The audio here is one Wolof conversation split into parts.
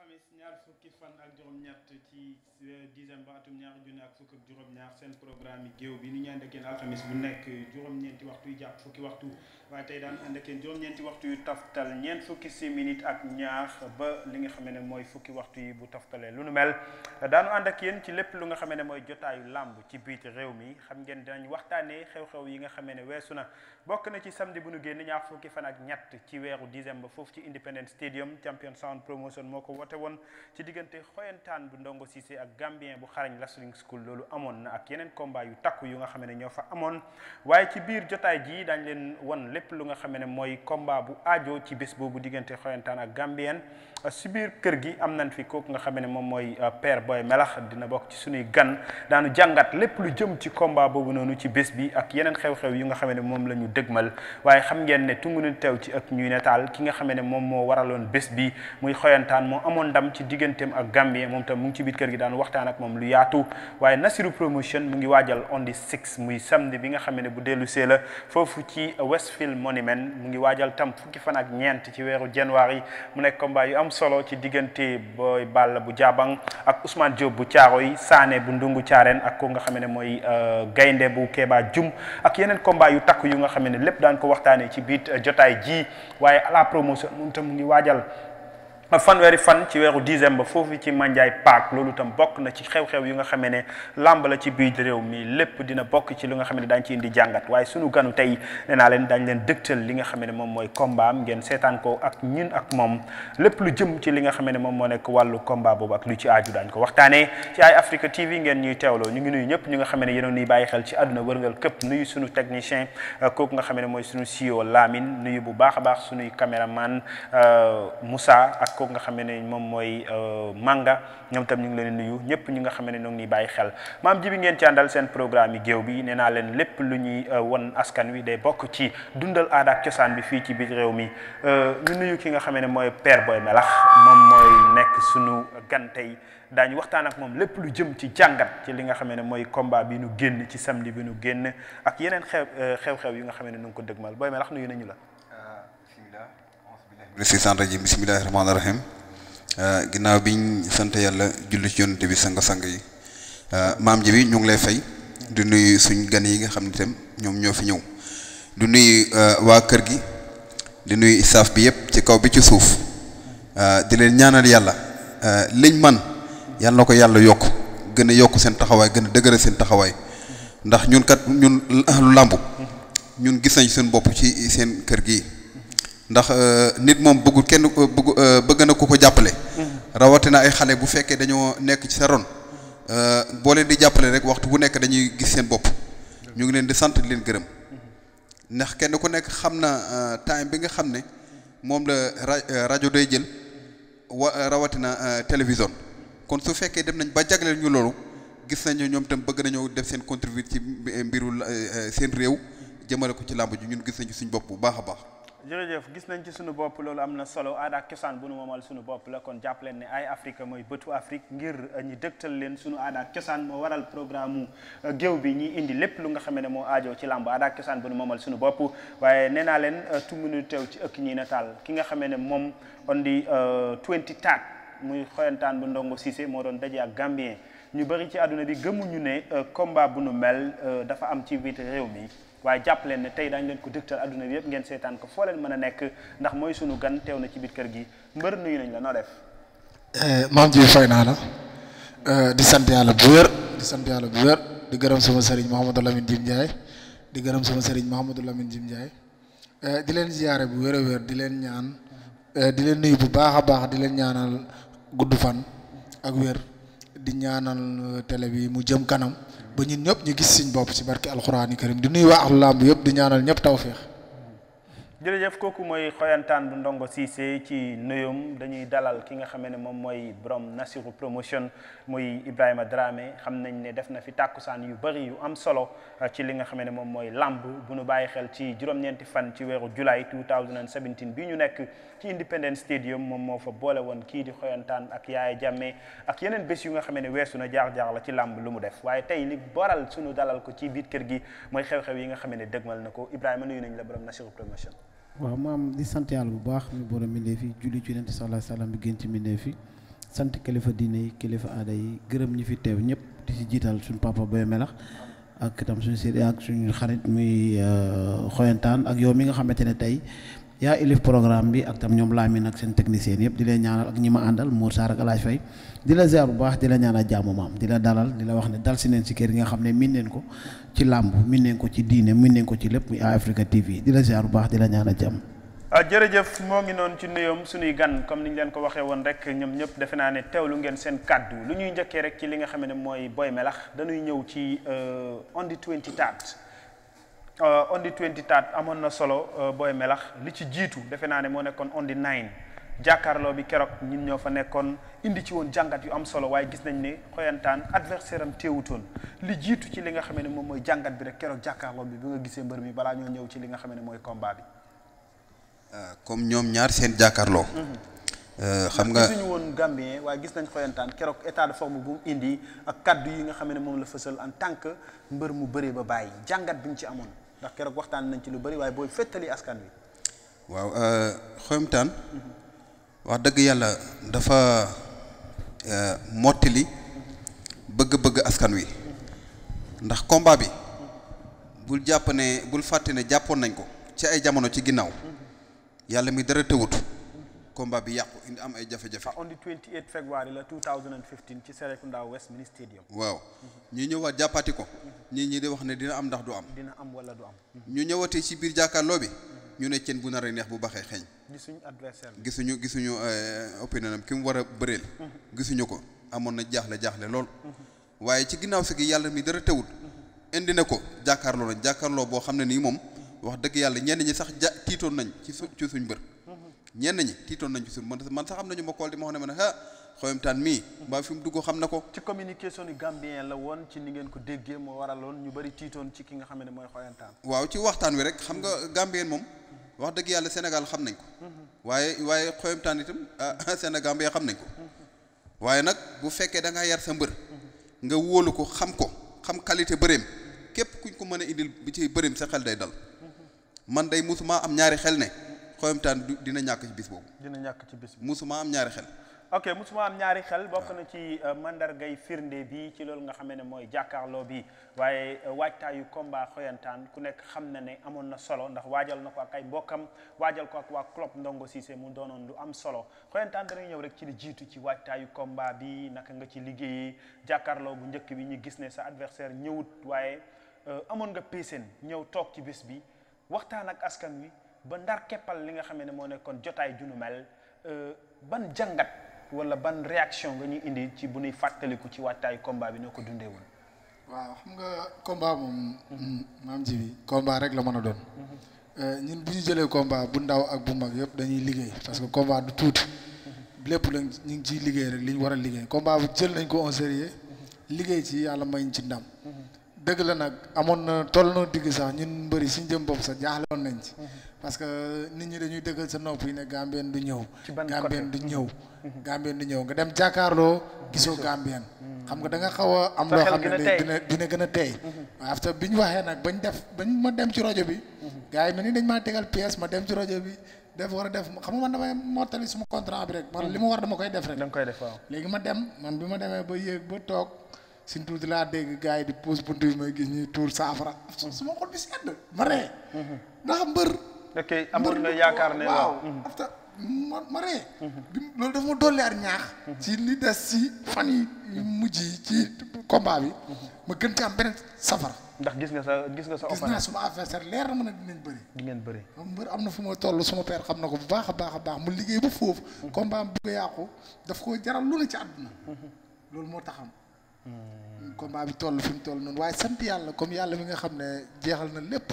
alxamis ñaar fukki fan ak juróom-ñett ci décembre atum ñaari junni ak fukk ak juróom-ñaar seen programme yi géew bi ni ñu ànd ak yéen alxamis bu nekk juróom-ñeenti waxtu yi jàpp fukki waxtu waaye tey daan ànd ak yéen juróom-ñeenti waxtu yu taftal ñeent fukki si minutes ak ñaar ba li nga xam ne mooy fukki waxtu yi bu taftalee lu nu mel daanu ànd ak yéen ci lépp lu nga xam ne mooy jotaayu làmb ci biir réew mi xam ngeen dinañ waxtaanee xew-xew yi nga xam ne weesu na bokk na ci samedi bu nu génn ñaar fukki fan ak ñett ci weeru décembre foofu ci Independence Stadium Champion Sound Promotion moo ko wote woon ci diggante xoyantaan bu Ndongo Cissé ak Gambien bu xarañ Wrestling School loolu amoon na ak yeneen combat yu takku yu nga xam ne ñoo fa amoon waaye ci biir jotaay ji dañ leen wan lépp lu nga xam ne mooy combat bu aajo ci bés boobu diggante xoyantaan ak Gambien si biir kër gi am nañ fi kooku nga xam ne moom mooy Père Boy Melax dina bokk ci sunuy gan daanu jàngat lépp lu jëm ci combat boobu noonu ci bés bi ak yeneen xew-xew yu nga xam ne moom la ñu dëgmal waaye xam ngeen ne tungu nu teew ci ak ñuy netaal ki nga xam ne moom moo waraloon bés bi muy xoyantaan moo amoon ndam ci digganteem ak Gambien moom tam mu ngi ci biir kër gi daan waxtaan ak moom lu yaatu waaye Nasiru Promotion mu ngi waajal on the 6 muy samedi bi nga xam ne bu dellu see la foofu ci Westfield Monument mu ngi waajal tam fukki fan ak ñeent ci weeru janvier mu nekk combat yu am solo ci diggante Boy Balla bu Jabang ak Ousmane Diop bu Caaroy Sané bu Ndungu Caareen ak ko nga xam ne mooy Gaynde bu Keba Jum ak yeneen combat yu takk yu nga xam ne lépp daan ko waxtaanee ci biir jotaay ji waaye à la promotion moom tam mu ngi waajal fanweeri fan ci weeru décembre foofu ci Mandiaye Park loolu tam bokk na ci xew-xew yu nga xam ne làmb la ci biir réew mi lépp dina bokk ci lu nga xam ne daañu ci indi jàngat waaye sunu ganu tey nee naa leen dañ leen dëgtal li nga xam ne moom mooy combat am ngeen seetaan ko ak ñun ak moom lépp lu jëm ci li nga xam ne moom moo nekk wàllu combat boobu ak lu ci aaju daañu ko waxtaanee ci ay Africa TV ngeen ñuy teewloo ñu ngi nuyu ñëpp ñu nga xam ne yéen a ñuy bàyyi xel ci àdduna wërngal këpp nuyu sunu technicien kooku nga xam ne mooy sunu CEO Lamine nuyu bu baax a baax sunuy caméraman Moussa ak kooku nga xam ne moom mooy Manga ñoom tam ñu ngi leen nuyu ñëpp ñi nga xam ne ñoo ngi bàyyi xel maam ji bi ngeen ci àndal seen programme yi géew bi nee naa leen lépp lu ñuy won askan wi day bokk ci dundal aada ak cosaan bi fii ci biir réew mi ñu nuyu ki nga xam ne mooy Père Boy Melax moom mooy nekk sunu gan tey daañu waxtaan ak moom lépp lu jëm ci jàngat ci li nga xam ne mooy combat bi nu génn ci samedi bi nu génn ak yeneen xew-xew yu nga xam ne nu ngi ko dëgmal Boy Melax nuyu nañu la. bismillahi rahmaani rahim ginnaaw biñ sant yàlla julli ci yonent bi sang-sang yi maam ji bi ñu ngi lay fay di nuyu suñ gan yi nga xam ne itam ñoom ñoo fi ñëw di nuyu waa kër gi di nuyu staff bi yëpp ci kaw bi ci suuf di leen ñaanal yàlla liñ man yàlla na ko yàlla yokk gën a yokk seen taxawaay gën a dëgëral seen taxawaay ndax ñun kat ñun lu làmb ñun gis nañ seen bopp ci seen kër gi ndax nit moom bëggul kenn bëgg na ku ko jàppale rawatina ay xale bu fekkee dañoo nekk ci sa ron boo leen di jàppale rek waxtu bu nekk dañuy gis seen bopp ñu ngi leen di sant di leen gërëm ndax kenn ku nekk xam na time bi nga xam ne moom la rajo day jël rawatina télévision kon su fekkee dem nañ ba jagleel ñu loolu gis nañu ñoom tam bëgg nañoo def seen contribuer ci mbiru seen réew jëmale ko ci làmb ji ñun gis nañu suñ bopp bu baax a baax. jërëjëf gis nañ ci sunu bopp loolu am na solo aada ak cosaan bu nu moomal sunu bopp la kon jàpp leen ne ay Afrique mooy bëtu Afrique ngir ñu dëgtal leen sunu aada ak cosaan moo waral programme mu géew bi ñuy indi lépp lu nga xam ne moo aajoo ci làmb aada ak cosaan bu nu moomal sunu bopp waaye nee naa leen tungu nu teew ci ëkk ñi nataal ki nga xam ne moom on di 23 muy xoyantaan bu Ndongo Cissé moo doon daje ak Gambien ñu bëri ci àdduna bi gëmuñu ne combat bu nu mel dafa am ci biir réew mi. waaye jàpp leen ne tey daañu leen ko dëgtal adduna bi yëpp ngeen seetaan ko foo leen mën a nekk ndax mooy sunu gan teew na ci biir kër gi mbër nuyu nañ la noo def. maam ji fay naa la di sant yàlla bu wér di gërëm sama sëriñ Mouhamadou Lamine Jim Ndiaye di gërëm sama sëriñ Mouhamadou Lamine Jim Ndiaye di leen ziyaare bu wér a wér di leen ñaan di leen nuyu bu baax a baax di leen ñaanal gudd fan ak wér di ñaanal télé bi mu jëm kanam. ba ñun ñëpp ñu gis suñ bopp ci barke alxuraani karim di nuyu waa ak làmb yëpp di ñaanal ñëpp tawféex. jërëjëf kooku mooy xoyantaan bu Ndongo Cissé ci nuyoom dañuy dalal ki nga xam ne moom mooy borom Nasiru Promotion muy Ibrahima Dramé xam nañ ne def na fi tàkkusaan yu bëri yu am solo ci li nga xam ne moom mooy làmb bu nu bàyyi xel ci juróom-ñeenti fan ci weeru July 2017 bi ñu nekk ci Independence Stadium moom moo fa boole woon kii di xoyantaan ak Yaaya Jammeh ak yeneen bés yu nga xam ne weesu na jaar-jaar la ci làmb lu mu def waaye tey li boral sunu dalal ko ci biir kër gi mooy xew-xew yi nga xam ne dëgmal na ko Ibrahima nuyu nañ la borom Nasiru Promotion. waaw maam di sant yàlla bu baax mi borom mbindee fi julli ci Yonent sallallahu alayhi wasallam bi gën ci mbindee fi sant kilifa diine yi kilifa aada yi gërëm ñi fi teew ñëpp di ci jiital suñu papa Boy Melax ak itam suñu série ak suñu xarit muy xoyantaan ak yow mi nga xamante ne tey yaa ilif programme bi ak tam ñoom Lamine ak seen technicien yëpp di leen ñaanal ak ñi ma àndal Mour Sarr ak Alaaj Fay di la ziar bu baax di la ñaanal jàmm maam di la dalal di la wax ne dal si neen si kër gi nga xam ne min neen ko ci làmb min neen ko ci diine min neen ko ci lépp muy Africa TV di la ziar bu baax di la ñaanal jàmm. jërëjëf moo ngi noonu ci nuyoom suñuy gan comme ni ñu leen ko waxee woon rek ñoom ñëpp defe naa ne teewlu ngeen seen kàddu lu ñuy njëkkee rek ci li nga xam ne mooy Boy Melax dañuy ñëw ci on the 23rd on the 23rd amoon na solo Boy Melax li ci jiitu defe naa ne moo nekkoon on the 9 jàkkaarloo bi keroog ñun ñoo fa nekkoon indi ci woon jàngat yu am solo waaye gis nañ ne xoyantaan adversaire am teewutoon li jiitu ci li nga xam ne moom mooy jàngat bi rek keroog jàkkaarloo bi nga gisee mbër mi balaa ñoo ñëw ci li nga xam ne mooy combat bi. comme ñoom ñaar seen jàkkaarloo. xam nga gisuñu woon Gambien waaye gis nañ xoyantaan keroog état de forme bu mu indi ak kaddu yi nga xam ne moom la fësal en tant que mbër mu bëree ba bàyyi jàngat bi ñu ci amoon ndax keroog waxtaan nañ ci lu bëri waaye booy fettali askan wi. waaw xoyantaan wax dëgg yàlla dafa mottali bëgg-bëgg askan wi ndax combat bi bul jàpp ne bul fàtte ne jàppoon nañ ko ci ay jamono ci ginnaaw yàlla mi dara tëwut combat bi yàqu indi am ay jafe-jafe. on the 28 février la 2015 ci Serekunda Westminster Stadium. waaw ñu ñëwaat jàppati ko ñi di wax ne dina am ndax du am. dina am wala du am. ñu ñëwatee ci biir jàkkaarloo bi ñu ne ceen bu nar a neex bu baxee xeeñ. gisuñu adversaire bi gisuñu opinion am ki mu war a bëreel. gisuñu ko amoon na jaaxle lool. waaye ci ginnaaw si gi yàlla mi dara tëwut indi na ko jàkkaarloo nañ jàkkaarloo boo xam ne nii moom wax dëgg yàlla ñenn ñi sax tiitoon nañ ci suñ bër. ñenn ñi tiitoon nañ ci suñ man sax am nañu ma kool di ma wax ne ma ne xoyantaan mii mbaa fi mu dugg xam na ko. ci communication yi Gambien la woon ci ni ngeen ko déggee moo waraloon ñu bëri tiitoon ci ki nga xam ne mooy xoyantaan. waaw ci waxtaan wi rek xam nga Gambien moom wax dëgg yàlla Sénégal xam nañ ko. waaye xoyantaan itam Sénégal bi xam nañ ko. waaye nag bu fekkee da ngaa yar sa mbër. nga wóolu ko xam qualité bëreem képp kuñ ko mën a indil bi ci bëreem sa xel day dal. man day musuma am ñaari xel ne xoyantaan dina ñàkk ci bis boobu. dina ñàkk ci bis boobu musuma am ñaari xel. ok musuma am ñaari xel bokk na ci mandargay firnde bi ci loolu nga xam ne mooy jàkkaarloo bi waaye waajtaayu combat xoyantaan ku nekk xam na ne amoon na solo ndax waajal na ko ak ay mbokkam waajal ko ak waa club Ndongo Cissé mu doonoon lu am solo xoyantaan danañ ñëw rek ci li jiitu ci waajtaayu combat bi naka nga ci liggéeyee jàkkaarloo bu njëkk bi ñu gis ne sa adversaire ñëwut waaye amoon nga pésen ñëw toog ci bés bi waxtaan ak askan wi ba ndar keppal li nga xam ne moo nekkoon jotaay junu mel ban jàngat wala ban réaction nga ñuy indi ci bu ñuy fàttaliku ci waajtaayu combat bi noo ko dundee woon. waaw xam nga combat moom. maam ji bi combat rek la mën a doon. ñun bu ñu jëlee combat bu ndaw ak bu mag yëpp dañuy liggéey parce que combat du tuuti. lépp la ñu ngi ciy liggéey rek li ñu war a liggéey combat bu jël nañ ko en sérieux liggéey ci yàlla may ñu ci ndam. dëgg la nag amoon na toll na digg sax ñun mbëri suñ jëm bopp sax jaaxlewoon nañ ci. parce que nit ñi dañuy dëggal sa nopp yi ne Gambien du ñëw. Gambien du ñëw. Gambien du ñëw nga dem jàkkaarloo gisoo Gambien. xam nga da nga xaw a am loo xam ne dina gën a tey. waaw after bi ñu waxee nag bañ ma dem ci rajo bi. gars yi mel ni dañ maa tegal pièce ma dem ci rajo bi war a def xam nga man damay mottali suma contrat bi rek man li ma war dama koy def rek. da nga koy def waaw. léegi ma dem man bi ma demee ba yéeg ba toog. sin tuuti laa dégg gars yi di pousse buntu bi may gis ñuy tuur saafara suma xol bi sedd ma ree ndax mbër ok amoon nga yaakaar ne waaw afta ma ree loolu dafa ma dolli ar ñaax ci li des ci fan yi mujj yi ci combat bi ma gën ci am beneen safara ndax gis nga sa gis naa suma adversaire leer na ma ne di ngeen bëri mbër am na fu ma toll suma père xam na ko bu baax a baax mu liggéey ba foofu combat am bi ko yàqu daf ko jaral lu ne ci àdduna loolu moo taxam combat bi toll fi mu toll noonu waaye sant yàlla comme yàlla mi nga xam ne jeexal na lépp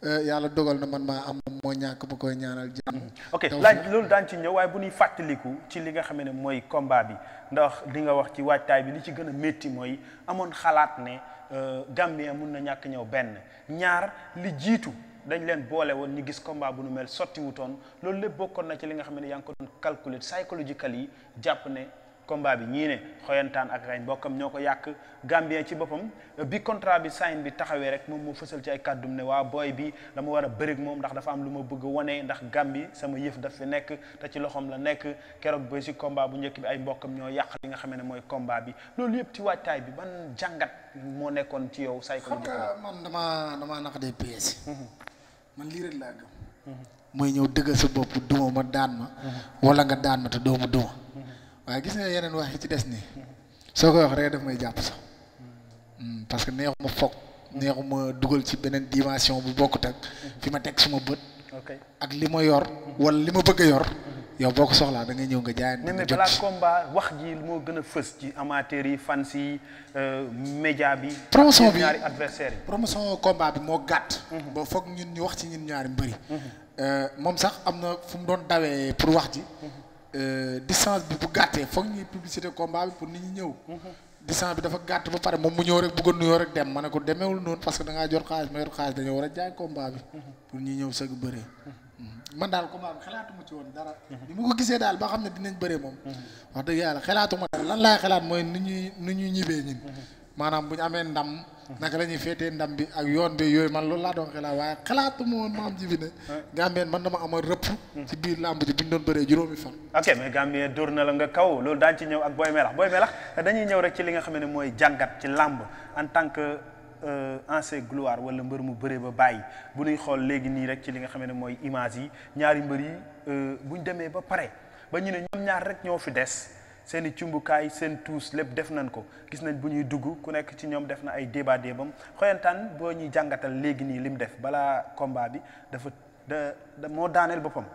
yàlla dogal na man maa am moo ñàkk ma koy ñaanal jàmm. ok laaj loolu daan ci ñëw waaye bu ñuy fàttaliku ci li nga xam ne mooy combat bi ndax li nga wax ci waajtaay bi li ci gën a métti mooy amoon xalaat ne Gambien mun na ñàkk ñëw benn ñaar li jiitu dañ leen boole woon ñu gis combat bu nu mel sotti wutoon loolu lépp bokkoon na ci li nga xam ne yaa ngi ko doon calculer psychological yi jàpp ne combat bi ñii ne xoyantaan ak ay mbokkam ñoo ko yàq. Gambien ci boppam bi contrat bi sign bi taxawee rek moom moo fësal ci ay kàddum ne waa booy bi dama war a bërig moom ndax dafa am lu ma bëgg wane ndax Gambie sama yëf daf fi nekk te ci loxoom la nekk keroog ba si combat bu njëkk bi ay mbokkam ñoo yàq li nga xam ne mooy combat bi loolu yëpp ci waajtaay bi ban jàngat moo nekkoon ci yow say ko xam nga man damaa nax des pièces man lii rek laa gëm mooy ñëw dëggal sa bopp duma ma daan ma wala nga daan ma te doo ma duma waaye gis nga yeneen wax yi ci des nii soo koy wax rek daf may jàpp sax parce que neexuma foog neexuma dugal ci beneen dimension bu bokkut ak fi ma teg suma bët ak li ma yor wala li ma bëgg a yor yow boo ko soxlaa da ngay ñëw nga jaay mais balaa combat wax ji moo gën a fës ci amateurs yi fans yi média bi promotion bi ñaari adversaires yi promotion combat bi moo gàtt ba foog ñun ñu wax ci ñun ñaari mbëri moom sax am na fu mu doon dawee pour wax ji distance bi bu gàttee foog ñuy publicité combat bi pour nit ñi ñëw distance bi dafa gàtt ba pare moom mu ñëw rek bëggoon nuyoo rek dem ma ne ko demeewul noonu parce que da ngaa jot xaalis ma yor xaalis dañoo war a jaay combat bi pour ñuy ñëw sëgg bëree man daal combat bi xalaatuma ci woon dara bi ma ko gisee daal ba xam ne dinañ bëree moom wax dëgg yàlla xalaatuma dara lan laay xalaat mooy nu ñuy ñibbee ñin maanaam bu ñu amee ndam naka la ñuy féetee ndam bi ak yoon bi yooyu man loolu laa doon xalaat waaye xalaatuma woon maam ji bi ne Gambien man dama amoon rëpp ci biir làmb ji bu ñu doon bëree juróomi fan ok mais Gambien dóor na la nga kaw loolu daan ci ñëw ak Boy Melax dañuy ñëw rek ci li nga xam ne mooy jàngat ci làmb en tant que ancien gloire wala mbër mu bëree ba bàyyi bu ñuy xool léegi nii rek ci li nga xam ne mooy image yi ñaari mbër yi buñ demee ba pare ba ñu ne ñoom ñaar rek ñoo fi des seen i cumbukaay seen tuus lépp def nañ ko gis nañ bu ñuy dugg ku nekk ci ñoom def na ay débat débam xoyantaan boo ñuy jàngatal léegi nii lim def balaa combat bi dafa da moo daaneel boppam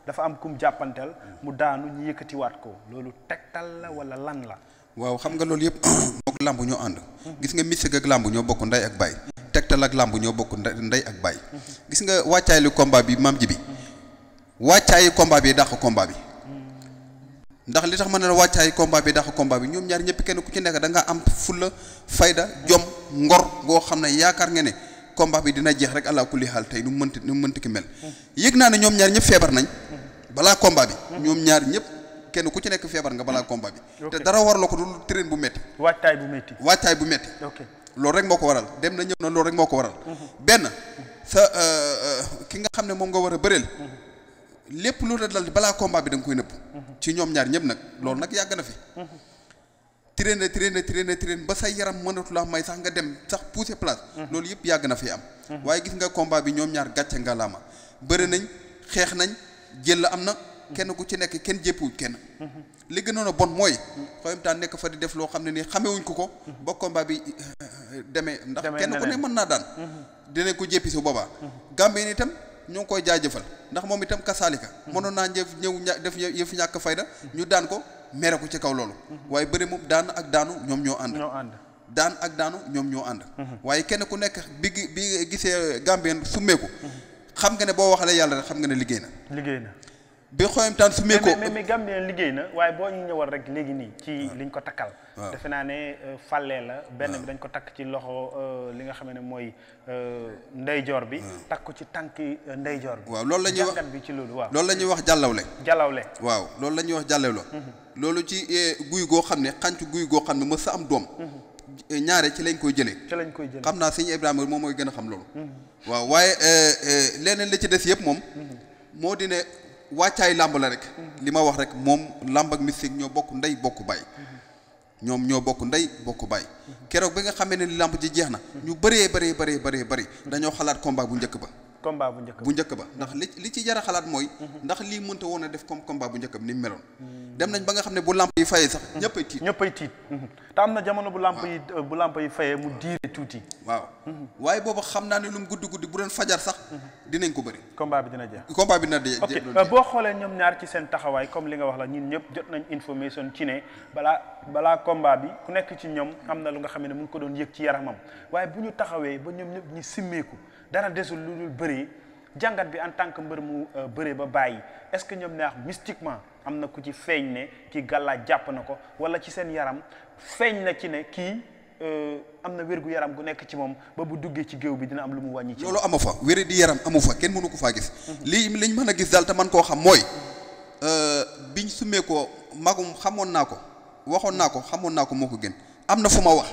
dafa am kum jàppanteel mu daanu ñu yëkkatiwaat ko loolu tegtal la wala lan la. waaw xam nga loolu yëpp mook làmb ñoo ànd. gis nga mystique ak làmb ñoo bokk ndey ak baay. tegtal ak làmb ñoo bokk ndey ak baay. gis nga wàccaayu combat bi maam ji bi wàccaayu combat bi dàq combat bi. ndax li tax ma ne la wàccaay combat bi dàq combat bi ñoom ñaar ñëpp kenn ku ci nekk da nga am fulla fayda jom ngor goo xam ne yaakaar nga ne combat bi dina jeex rek allah kulli xaal tey nu mu mënti ki mel. yëg naa ne ñoom ñaar ñëpp feebar nañ balaa combat bi. ñoom ñaar ñëpp kenn ku ci nekk feebar nga balaa combat bi. te dara war la ko dul train bu metti wàccaay bu metti wàccaay bu metti loolu rek moo ko waral dem na ñëw na loolu rek moo ko waral. benn sa ki nga xam ne moom nga war a bëreel. lépp lu la dal balaa combat bi da nga koy nëbb ci ñoom ñaar ñëpp nag loolu nag yàgg na fi traîner ba sa yaram mënatu la may sax nga dem sax pousser place loolu yëpp yàgg na fi am waaye gis nga combat bi ñoom ñaar gàcce ngalaama bëri nañ xeex nañ jël am na kenn ku ci nekk kenn jéppuwuñ kenn li gënoon a bon mooy xoyamtaan nekk fa di def loo xam ne nii xamewuñ ko ba combat bi demee ndax kenn ku ne mën naa daan dinañ ko jéppi su boobaa Gambie itam ñoo ngi koy jaajëfal ndax moom itam kasaalika mënoon naa ñëw def yëfi ñàkk fayda ñu daan ko mere ko ci kaw loolu waaye bëri moom daan ak daanu ñoom ñoo ànd daan ak daanu ñoom ñoo ànd waaye kenn ku nekk bi gisee Gambien summeeku xam nga ne boo waxalee yàlla rek xam nga ne liggéey na bi xoyamtaan summeeku mais Gambien liggéey na waaye boo ñu ñëwal rek léegi nii ci liñ ko takkal defe naa ne fàllee la benn bi dañ ko takk ci loxo li nga xam ne mooy ndeyjoor bi takk ko ci tànki ndeyjoor bi waaw loolu la ñuy wax jàngat bi ci loolu waaw loolu la ñuy wax jàllawle waaw loolu la ñuy wax jàllawle loolu ci guy goo xam ne xànc guy goo xam ne mës sa am doom ñaare ci lañ koy jëlee xam naa sëñ Ibrahima moom mooy gën a xam loolu waaw waaye leneen li ci des yëpp moom moo di ne wàccaay làmb la rek li ma wax rek moom làmb ak mystique ñoo bokk ndey bokk baay ñoom ñoo bokk ndey bokk baay keroog bi nga xamee ne làmb ji jeex na ñu bëree dañoo xalaat combat bu njëkk ba ndax li ci jar a xalaat mooy ndax lii mënta woon a def comme combat bu njëkk ba ni mu meloon dem nañ ba nga xam ne bu lamp yi fayee sax ñëppay tiit te am na jamono bu lamp yi fayee mu diire tuuti waaw waaye boobu xam naa ne lu mu guddi bu doon fajar sax dinañ ko bëri combat bi dina jeex ok boo xoolee ñoom ñaar ci seen taxawaay comme li nga wax la ñun ñëpp jot nañ information ci ne balaa combat bi ku nekk ci ñoom am na lu nga xam ne mu ngi ko doon yëg ci yaramam waaye bu ñu taxawee ba ñoom ñëpp ñi simmeeku dara desul lu dul bëree jàngat bi en tant que mbër mu bëree ba bàyyi est-ce que ñoom ñaar mystiquement am na ku ci feeñ ne kii gàllaaj jàpp na ko wala ci seen yaram feeñ na ci ne kii am na wérgu yaram gu nekk ci moom ba bu duggee ci géew bi dina am lu mu wàññi ci loolu amu fa wéri di yaram amu fa kenn mënu ko faa gis liñ mën a gis daal te man koo xam mooy biñ summee ko magum xamoon naa ko waxoon naa ko xamoon naa ko moo ko gën am na fu ma wax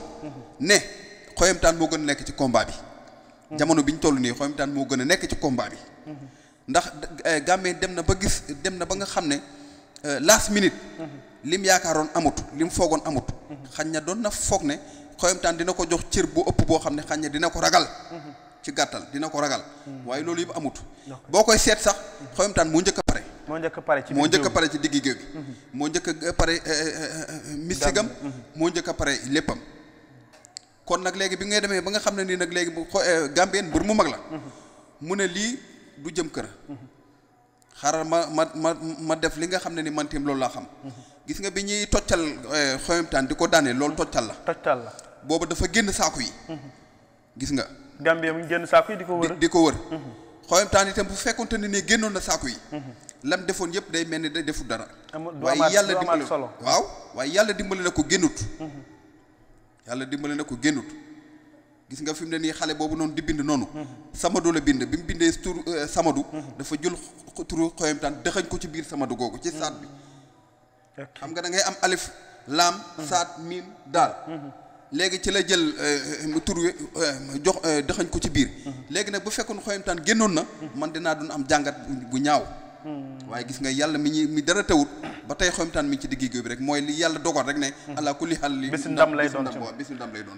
ne xoyantaan moo gën a nekk ci combat bi jamono bi ñu toll nii xoyantaan moo gën a nekk ci combat bi ndax Gambie dem na ba nga xam ne last minute lim yaakaaroon amut lim foogoon amut xañ na doon na foog ne xoyantaan dina ko jox cër bu ëpp boo xam ne xañ na dina ko ragal ci gàttal dina ko ragal waaye loolu yëpp amut boo koy seet sax xoyantaan moo njëkk a pare moo njëkk a pare ci diggi géew bi moo njëkk a pare mystigam moo njëkk a pare léppam kon nag léegi bi ngay demee ba nga xam ne nii nag léegi Gambien mbër mu mag la mu ne lii du jëm kër xaaral ma def li nga xam ne ni man tim loolu laa xam gis nga bi ñuy toccal xoyantaan di ko daanee loolu toccal la boobu dafa génn saaku yi gis nga Gambien mu génn saaku yi di ko wër xoyantaan itam bu fekkonte ne nii génnoon na saaku yi lam defoon yëpp day mel ni day defut dara waaye yàlla dimbali waaye yàlla dimbali na ko génnut gis nga fi mu ne nii xale boobu noonu di bind noonu Samadou la bind bi mu bindee tur Samadou dafa jël turu xoyantaan dëxañ ko ci biir Samadou googu ci saat bi xam nga da ngay am alif laam saat miim daal léegi ci la jël tur wi jox dëxañ ko ci biir léegi nag bu fekkoon xoyantaan génnoon na man dinaa doon am jàngat bu ñaaw waaye gis nga yàlla mi dara tawut ba tey xoyantaan mi ci diggi géew bi rek mooy li yàlla dogal rek ne ala kulli xal li bési ndam lay doon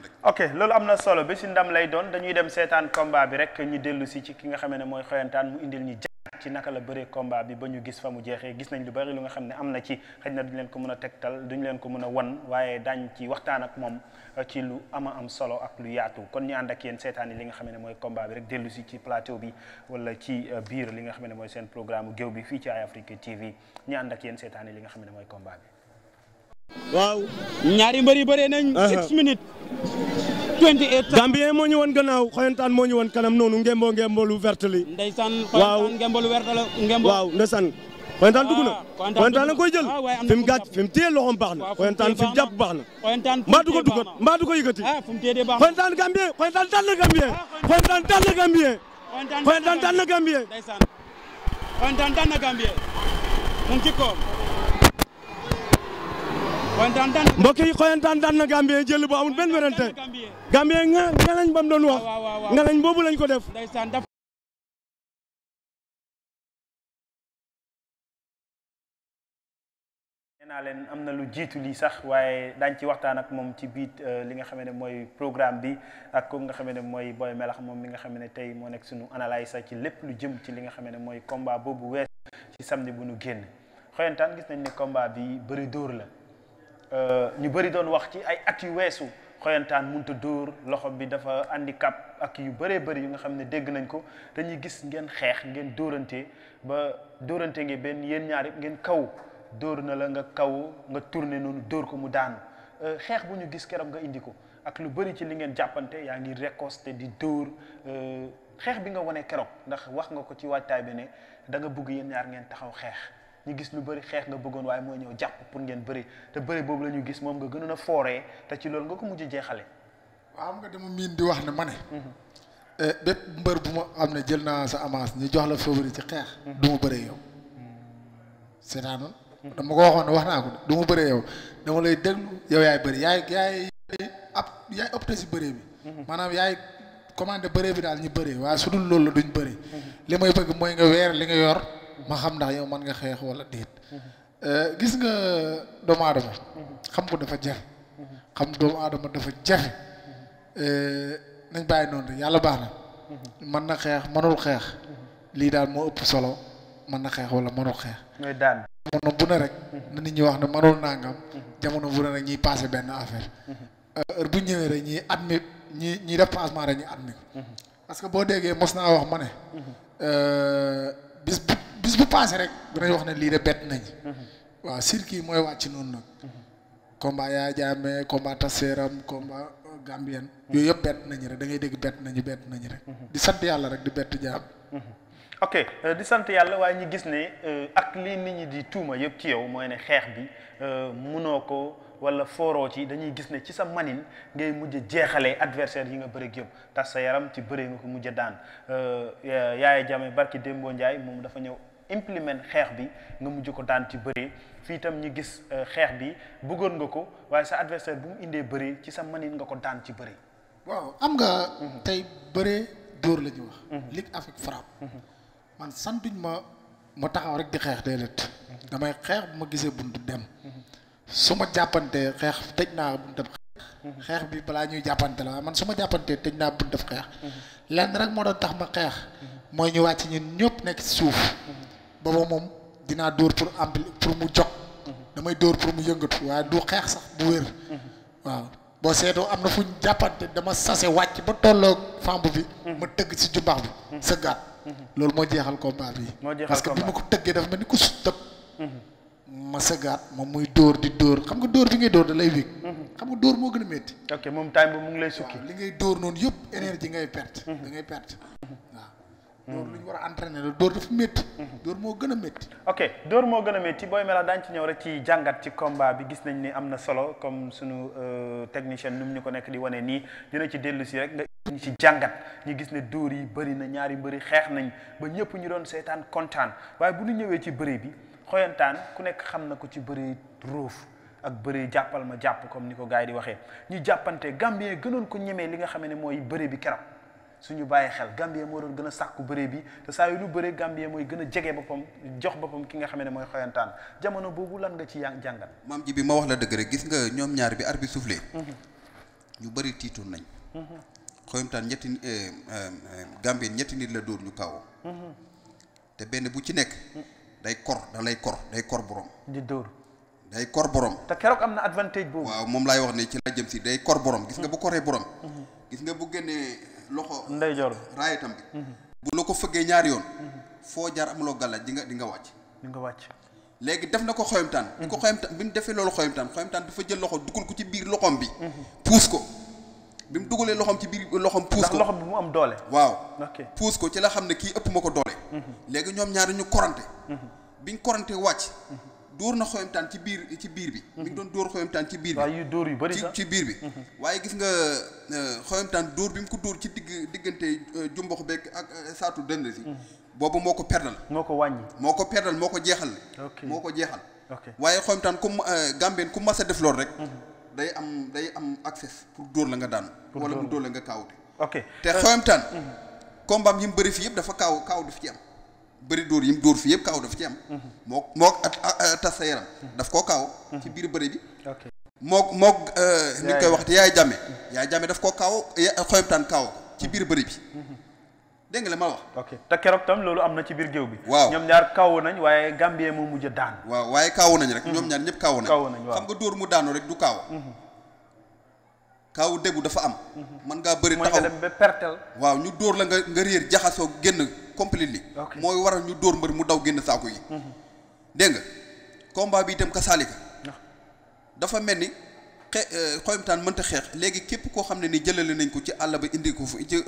rek ok loolu am na solo bési ndam lay doon dañuy dem seetaan combat bi rek ñu dellu si ci ki nga xam ne mooy xoyantaan mu indil ñu ci naka la bëree combat bi ba ñu gis fa mu jeexee gis nañ lu bari lu nga xam ne am na ci xëy na duñ leen ko mën a tegtal duñ leen ko mën a wan waaye daañ ci waxtaan ak moom ci lu am solo ak lu yaatu kon ñu ànd ak yéen seetaan yi li nga xam ne mooy combat bi rek dellu si ci plateau bi wala ci biir li nga xam ne mooy seen programme géew bi fii ci Eye Africa TV ñu ànd ak yéen seetaan yi li nga xam ne mooy combat bi. waaw ñaari mbër yi bëree nañ 6 minutes 28 Gambien moo ñu woon gannaaw xoyantaan moo ñu woon kanam noonu ngemboo lu vert li ndeysaan xoyantaan ngemboo lu vert la waaw ndeysaan xoyantaan dugg na xoyantaan la koy jël fi mu gàcc fi mu téye loxoom baax na xoyantaan fi mu jàpp baax na mbaa du ko yëkkati xoyantaan Gambien xoyantaan daan na Gambien xoyantaan daan na Gambien xoyantaan daan na Gambien xoyantaan daan na Gambien mu ngi ci koom mbokk yi xoyantaan daan na Gambien jël bu amul benn werante Gambien nga lañ bam doon wax nga lañ boobu lañ ko def naa leen am na lu jiitu lii sax waaye daañ ci waxtaan ak moom ci biit li nga xam ne mooy programme bi ak ko nga xam ne mooy Boy Melax moom mi nga xam ne tey moo nekk suñu analyse ci lépp lu jëm ci li nga xam ne mooy combat boobu wees ci samedi bu nu génn xoyantaan gis nañ ne combat bi bëri dóor la ñu bëri doon wax ci ay at yu weesu xoyantaan munta dóor loxo bi dafa handicap ak yu bëree bëri yu nga xam ne dégg nañ ko dañuy gis ngeen xeex ngeen dóorante ba dóorante nge benn yéen ñaar yëpp ngeen kaw dóor na la nga kaw nga tourné noonu dóor ko mu daanu xeex bu ñu gis keroog nga indi ko ak lu bëri ci li ngeen jàppante yaa ngi récosté di dóor xeex bi nga wane keroog ndax wax nga ko ci waajtaay bi ne da nga bëgg yéen ñaar ngeen taxaw xeex ñu gis lu bëri xeex nga bëggoon waaye mooy ñëw jàpp pour ngeen bëri te bëri boobu la ñu gis moom nga gënoon a fooree te ci loolu nga ko mujj jeexale waaw xam nga dama miin di wax ne ma ne bépp mbër bu ma am ne jël naa sa avance ñu jox la favori ci xeex du ma bëree yow seetaanoon dama ko waxoon ne wax naa ko du ma bëree yow dama lay déglu yow yaay bëri yaay opté si bëree bi maanaam yaay commandé bëree bi daal ñu bëree waaye su dul loolu la duñ bëri li may bëgg mooy nga weer li nga yor ma xam ndax yow mën nga xeex wala déet gis nga doomu aadama xam ko dafa jafe xam doomu aadama dafa jafe nañ bàyyi noonu rek yàlla baax na mën na xeex mënul xeex lii daal moo ëpp solo mën na xeex wala mënul xeex mooy daan jamono bu ne rek na nit ñi wax ne mënul nangam jamono bu ne rek ñiy passé benn affaire heure bu ñëwee rek ñiy admit ñi def passement rek ñi admit parce que boo déggee mos naa wax ma ne bis bu passé rek dinañ wax ne lii de bett nañ waaw circuit mooy wàcc noonu nag combat Yaya Jammeh combat Tasseeram combat Gambien yooyu yëpp bett nañu rek da ngay dégg bett nañu rek di sant yàlla rek di bett jaam ok di sant yàlla waaye ñu gis ne ak li nit ñi di tuuma yëpp ci yow mooy ne xeex bi munoo ko wala fooroo ci dañuy gis ne ci sa manin ngay mujj jeexalee adversaire yi nga bëre ak yëpp tas sa yaram ci bëre nga ko mujj daan Yaya Jammeh barki Dembo Ndiaye moom dafa ñëw implement xeex bi nga mujj ko daan ci bëre fii itam ñu gis xeex bi bëggoon nga ko waaye sa adversaire bu mu indee bëre ci sa manin nga ko daan ci bëre. waaw am nga. tey bëre dóor la ñu wax. ligue avec frappe. man santuñ ma taxaw rek di xeex déedéet. damay xeex bu ma gisee buntu dem. su ma jàppantee xeex tëj naa buntu xeex bi balaa ñuy jàppante la man su ma jàppantee tëj naa buntu xeex. lenn rek moo doon tax ma xeex. mooy ñu wàcc ñun ñëpp nekk ci suuf. booba moom dinaa dóor pour mu jog damay dóor pour mu yëngatu waaye du xeex sax bu wér. waaw boo seetoo am na fu ñu jàppante dama sase wàcc ba tolloog famb bi. ma tëgg ci jumbax bi. sëggaat. loolu moo jeexal combat bi. parce que bi ma ko tëggee dafa mel ni ku tëb. ma sëggaat moom muy dóor di dóor xam nga dóor bi ngay dóor da lay wéeg. xam nga dóor moo gën a métti. ok moom time bi mu ngi lay sukki. li ngay dóor noonu yëpp énergie ngay perte. da ngay perte waaw. dóor lu ñu war a entraîner la dóor dafa métti. dóor moo gën a métti. ok dóor moo gën a métti Boy Melax daañu ci ñëw rek ci jàngat ci combat bi gis nañ ni am na solo comme sunu technicien nu mu ñu ko nekk di wane nii dina ci dellu si rek nga ñu ci jàngat ñu gis ne dóor yi bëri na ñaari mbëri xeex nañ ba ñëpp ñu doon seetaan kontaan waaye bu ñu ñëwee ci bëri bi xoyantaan ku nekk xam na ko ci bëri róof ak bëri jàppal ma jàpp comme ni ko gars yi di waxee ñu jàppante Gambien gënoon ko ñemee li nga xam ne mooy bëri bi keroog suñu bàyyi xel Gambien moo doon gën a sàkku bëre bi te saa yu lu bëre Gambien mooy gën a jege boppam jox boppam ki nga xam ne mooy xoyantaan jamono boobu lan nga ci jàngat. maam ji bi ma wax la dëgg rek gis nga ñoom ñaar bi arbitre soufflé. ñu bëri tiitoon nañ. xoyantaan Gambien ñetti nit la dóor ñu kaw. te benn bu ci nekk. day kor borom. di dóor. day kor borom. te keroog am na advantage boobu. waaw moom laay wax ne ci laa jëm si day kor borom gis nga bu koree borom. gis nga bu génnee. loxo ndeyjoor raayatam bi bu la ko fëggee ñaari yoon foo jaar amuloo gàllaaj di nga wàcc léegi def na ko xoyamtaan bi ko xoyamtaan bi mu defee loolu xoyamtaan dafa jël loxo dugal ko ci biir loxoom bi puus ko bi mu dugalee loxoom ci biir loxoom puus ko loxo bi mu am doole waaw puus ko ci la xam ne kii ëpp ma ko doole léegi ñoom ñaari ñu korante biñ korante wàcc dóor na xoyamtaan ci biir bi mi ngi doon dóor xoyamtaan ci biir bi waaye yu dóor yu bari sax ci biir bi waaye gis nga xoyamtaan dóor bi mu ko dóor ci diggante jumbox beeg ak saatu dënd si boobu moo ko perdal moo ko wàññi moo ko perdal moo ko jeexal moo ko jeexal waaye xoyamtaan comme Gambien ku mas a def loolu rek day am accès pour dóor la nga daan wala mu dóor la nga kaawute te xoyamtaan combat yi mu bëri fii yëpp dafa kaaw daf ci am bëri dóor yi mu dóor fii yëpp kaaw daf ci am moo tas sa yaram daf koo kaaw ci biir bëri bi moo ni ñu koy wax te Yaya Jammeh daf koo kaaw xoyamtaan kaaw ci biir bëri bi dégg nga la ma wax te keroog tam loolu am na ci biir géew bi waaw ñoom ñaar kaaw nañ waaye Gambien moo mujj daan waaw waaye kaaw nañ rek ñoom ñaar ñëpp kaaw nañ xam nga dóor mu daanu rek du kaaw kaaw déggu dafa am mën ngaa bëri taxaw dem ba pertel waaw ñu dóor la nga réer jaxasoo génn completely mooy waral ñu dóor mbër mu daw génn saako yi dégg nga combat bi itam ka saalika dafa mel ni xoyamtaan mënta xeex léegi képp koo xam ne ni jëlale nañ ko ci àll ba indi ko ci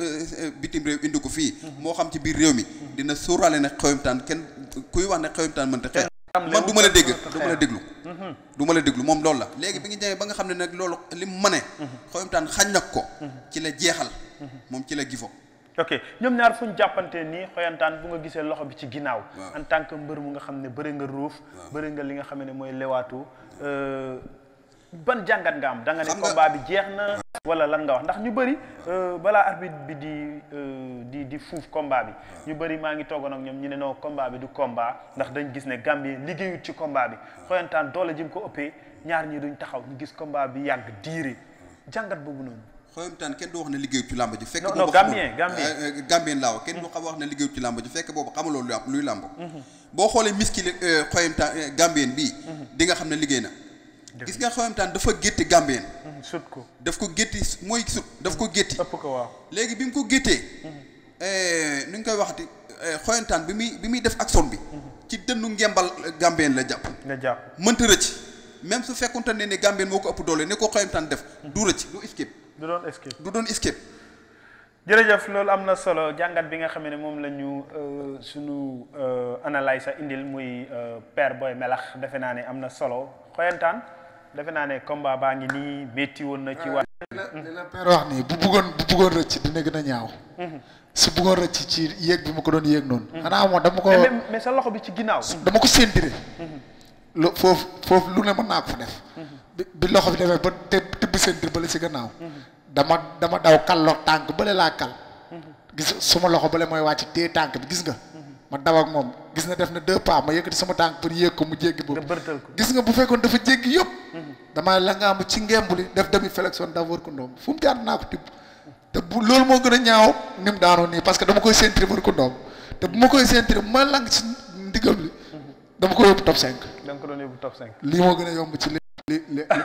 bitim réew indi ko fii moo xam ci biir réew mi dina sóoraale ne xoyamtaan kenn kuy wax ne xoyamtaan mënta xeex man du ma la déglu moom loolu la léegi bi ngi ñëwee ba nga xam ne nag loolu li mu mëne xoyamtaan xañ nag ko ci la jeexal moom ci la gifo ñoom ñaar fu ñu jàppante nii xoyantaan bu nga gisee loxo bi ci ginnaaw en tant que mbër mu nga xam ne bëri nga ruuf bëri nga li nga xam ne mooy lewaatu ban jàngat nga am da nga ne combat bi jeex na wala lan nga wax ndax ñu bëri balaa arbitre bi di fuuf combat bi ñu bëri maa ngi toogoon ak ñoom ñu ne non combat bi du combat ndax dañ gis ne Gambie liggéeyut ci combat bi xoyantaan doole jëm ko ëppee ñaar ñi duñ taxaw ñu gis combat bi yàgg diire jàngat boobu noonu xoyamtaan kenn du wax ne liggéeyut ci làmb ji fekk non Gambien laa wax kenn du wax ne liggéeyut ci làmb ji fekk boobu xamuloo luy làmb boo xoolee miskili xoyamtaan Gambien bii di nga xam ne liggéey na gis nga xoyamtaan dafa gétti Gambien sut ko daf ko gétti mooy sut daf ko gétti ëpp ko waaw léegi bi mu ko géttee nu ñu koy waxati xoyantaan bi muy def action bi ci dënnu ngembal Gambien la jàpp mënta rëcc même su fekkonte ne ni Gambien moo ko ëpp doole ne ko xoyantaan def du rëcc du escape du doon escape jërëjëf loolu am na solo jàngat bi nga xam ne moom la ñu sunu analyse indil muy Père Boy Melax defe naa ne am na solo xoyantaan defe naa ne combat baa ngi nii métti woon na ci wàll. li la Père wax nii bu bëggoon rëcc dina gën a ñaaw. su bëggoon rëcc ci yéeg bi ma ko doon yéeg noonu. xanaa moom dama ko mais sa loxo bi ci ginnaaw. dama ko séentiré. foofu lu ne mën naa ko fa def. bi loxo bi demee ba tibb séentir ba la ci gannaaw. dama daw kalloo tànk bële laa kal. gis suma loxo bële mooy wàcc téye tànk bi gis nga. ma daw ak moom gis na def na 2 pas ma yëkkati sama tànk pour yéeg ko mu jéggi boobu. gis nga bu fekkoon dafa jéggi yëpp. damaa la nga am ci ngembuli def demi flexion d'abord ko ndoom fu mu jaar naa ko tibb. te bu loolu moo gën a ñaaw ni mu daanoo nii parce que dama koy séentir war ko ndoom te bu ma koy séentir ma lang ci ndigal li dama ko yóbbu top 5. da nga ko doon yóbbu top 5. lii moo gën a yomb ci li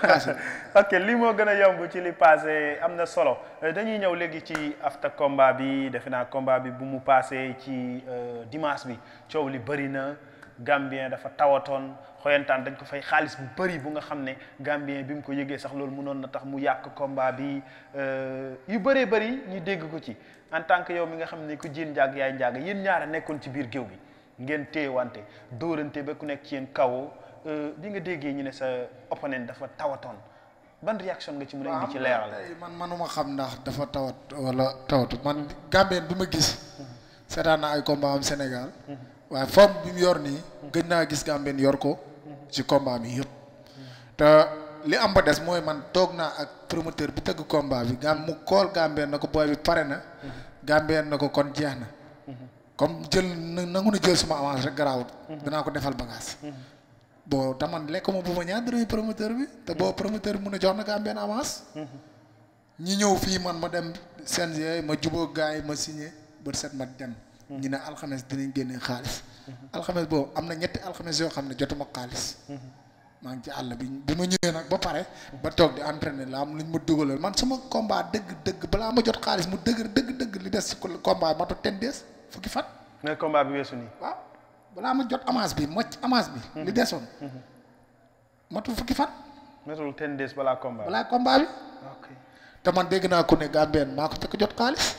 passé. ok lii moo gën a yomb ci li passé am na solo dañuy ñëw léegi ci after combat bi defe naa combat bi bu mu passé ci dimanche bi coow li bëri na Gambien dafa tawatoon xoyantaan dañ ko fay xaalis bu bëri bu nga xam ne Gambien bi mu ko yëgee sax loolu mënoon na tax mu yàq combat bi yu bëree bëri ñu dégg ko ci en tant que yow mi nga xam ne ku jiin njaag yaay njaag yéen ñaara nekkoon ci biir géew bi ngeen téyewante dóorante ba ku nekk ci yéen kawoo bi nga déggee ñu ne sa opponent dafa tawatoon ban réaction nga ci mën a indi ci leeral. man manuma xam ndax dafa tawat wala tawatu man Gambien bi ma gis seetaan naa ay combat am Sénégal waaye forme bi mu yor nii gëj naa gis Gambien yor ko ci combat mi yëpp te li am ba des mooy man toog naa ak promoteur bi tëgg combat bi mu kool Gambien na ko booy bi pare na Gambien na ko kon jeex na comme nangu na jël suma avance rek garaawut danaa ko defal bagage bon te man lekk ma bu ma ñaar dërëmi promoteur bi te boo promoteur bi mun a jox na Gambien avance ñi ñëw fii man ma dem CNG ma jubóo gars yi ma signé ba set ma dem ñu ne alxames dinañ génne xaalis alxames boobu am na 2 alxames yoo xam ne jotuma xaalis maa ngi ci àll bi ma ñëwee nag ba pare ba toog di entraîner la am lu ñu ma dugalal man sama combat dëgg balaa ma jot xaalis mu dëgg li des ci combat ma toog 10 days fukki fan. mais combat bi weesu nii. waaw balaa ma jot avance bi li desoon. matul fukki fan. matul 10 days balaa combat bi. ok te man dégg naa ko ne Gambien maa ko fekk jot xaalis.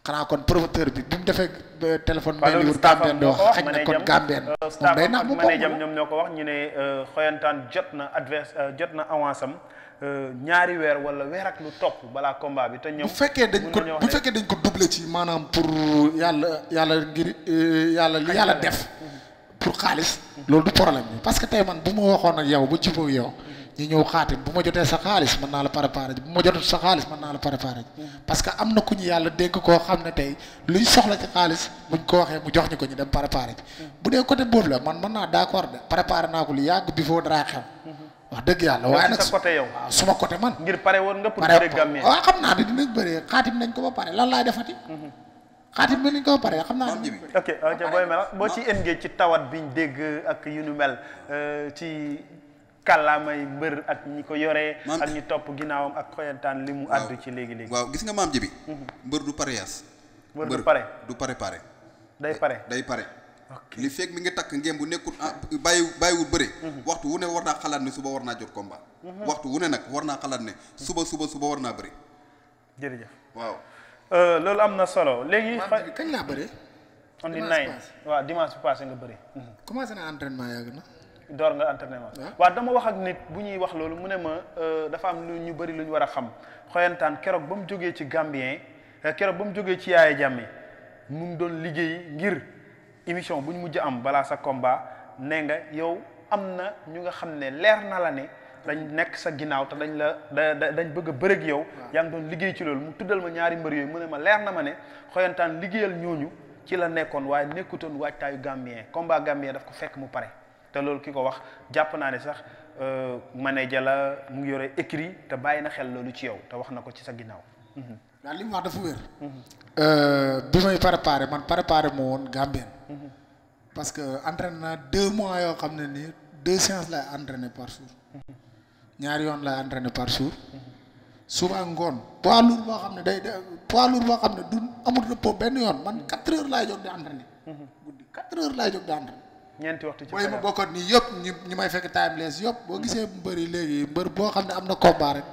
xanaa kon promoteur bi bi mu defee téléphone. mel ni Gambien di wax xëy na kon Gambien. moom day nax mu manejam ñoom ñoo ko wax ñu ne xoyantaan jot na avance am 2 weer wala weer ak lu topp balaa combat bi te ñëw. bu fekkee dañ ko doublé ci maanaam pour yàlla ngir yàlla def. pour xaalis. loolu du problème bi parce que tey man bu ma waxoon ak yow ba jubóog yow. ñu ñëw xaatim bu ma jotee sa xaalis mën naa la préparer bu ma jotee sa xaalis mën naa la préparer parce que am na ku ñu yàlla dénk koo xam ne tey luñ soxla ci xaalis buñ ko waxee mu jox ñu ko ñu dem préparer bu dee côté boobu la man mën naa d'accord de préparer naa ko lu yàgg bi foo dara xew wax dëgg yàlla waaye nag sa côté yow waaw suma côté man ngir pare woon nga pour bëre Gambien waaw xam naa ne dinañ bëree xaatim nañ ko ba pare lan laay defati xaatim nañ ko ba pare xam naa ne ok Boy Melax boo ci engagé ci tawat biñ dégg ak yu nu mel ci kàllaamay mbër ak ñi ko yoree ak ñi topp ginnaawam ak xoyantaan li mu àddu ci léegi waaw gis nga maam ji bi mbër du pare yaas mbër du pare day pare li fekk mi ngi takk ngeen bu nekkul bàyyiwul bëre waxtu wu ne war naa xalaat ne suba war naa jot combat waxtu wu ne nag war naa xalaat ne suba war naa bëri jërëjëf waaw loolu am na solo léegi kañ laa bëri on di 9 waaw dimanche bi passé nga bëri commencé na entraînement yàgg na door nga entraînement waaw dama wax ak nit bu ñuy wax loolu mu ne ma dafa am lu ñu bëri lu ñu war a xam xoyantaan keroog ba mu jógee ci Gambien keroog ba mu jógee ci Yaaya Jammeh mu ngi doon liggéey ngir émission bu ñu mujj am balaa sa combat nee nga yow am na ñu nga xam ne leer na la ne dañ nekk sa ginnaaw te dañ bëgg a bëreeg yow yaa ngi doon liggéey ci loolu mu tuddal ma ñaari mbër yooyu mu ne ma leer na ma ne xoyantaan liggéeyal ñooñu ci la nekkoon waaye nekkutoon waajtaayu Gambien combat Gambien daf ko fekk mu pare te loolu ki ko wax jàpp naa ne sax manager la mu ngi yore écrit te bàyyi na xel loolu ci yow te wax na ko ci sa ginnaaw. waaw li mu wax dafa wér. bi may préparé man préparé moo woon Gambien. parce que entraîné naa 2 mois yoo xam ne nii 2 séances lay entraîné par jour. ñaari yoon lay entraîné par jour. suba ngoon poids lourd boo xam ne poids lourd boo xam ne du amul repos benn yoon man 4 heures laay jóg di entraîné. guddi 4 heures laay jóg di entraîné. ñeenti waxtu ci booy ma bokkoon nii yëpp ñi may fekk timeless yëpp boo gisee mbër yi léegi mbër boo xam ne am na combat rek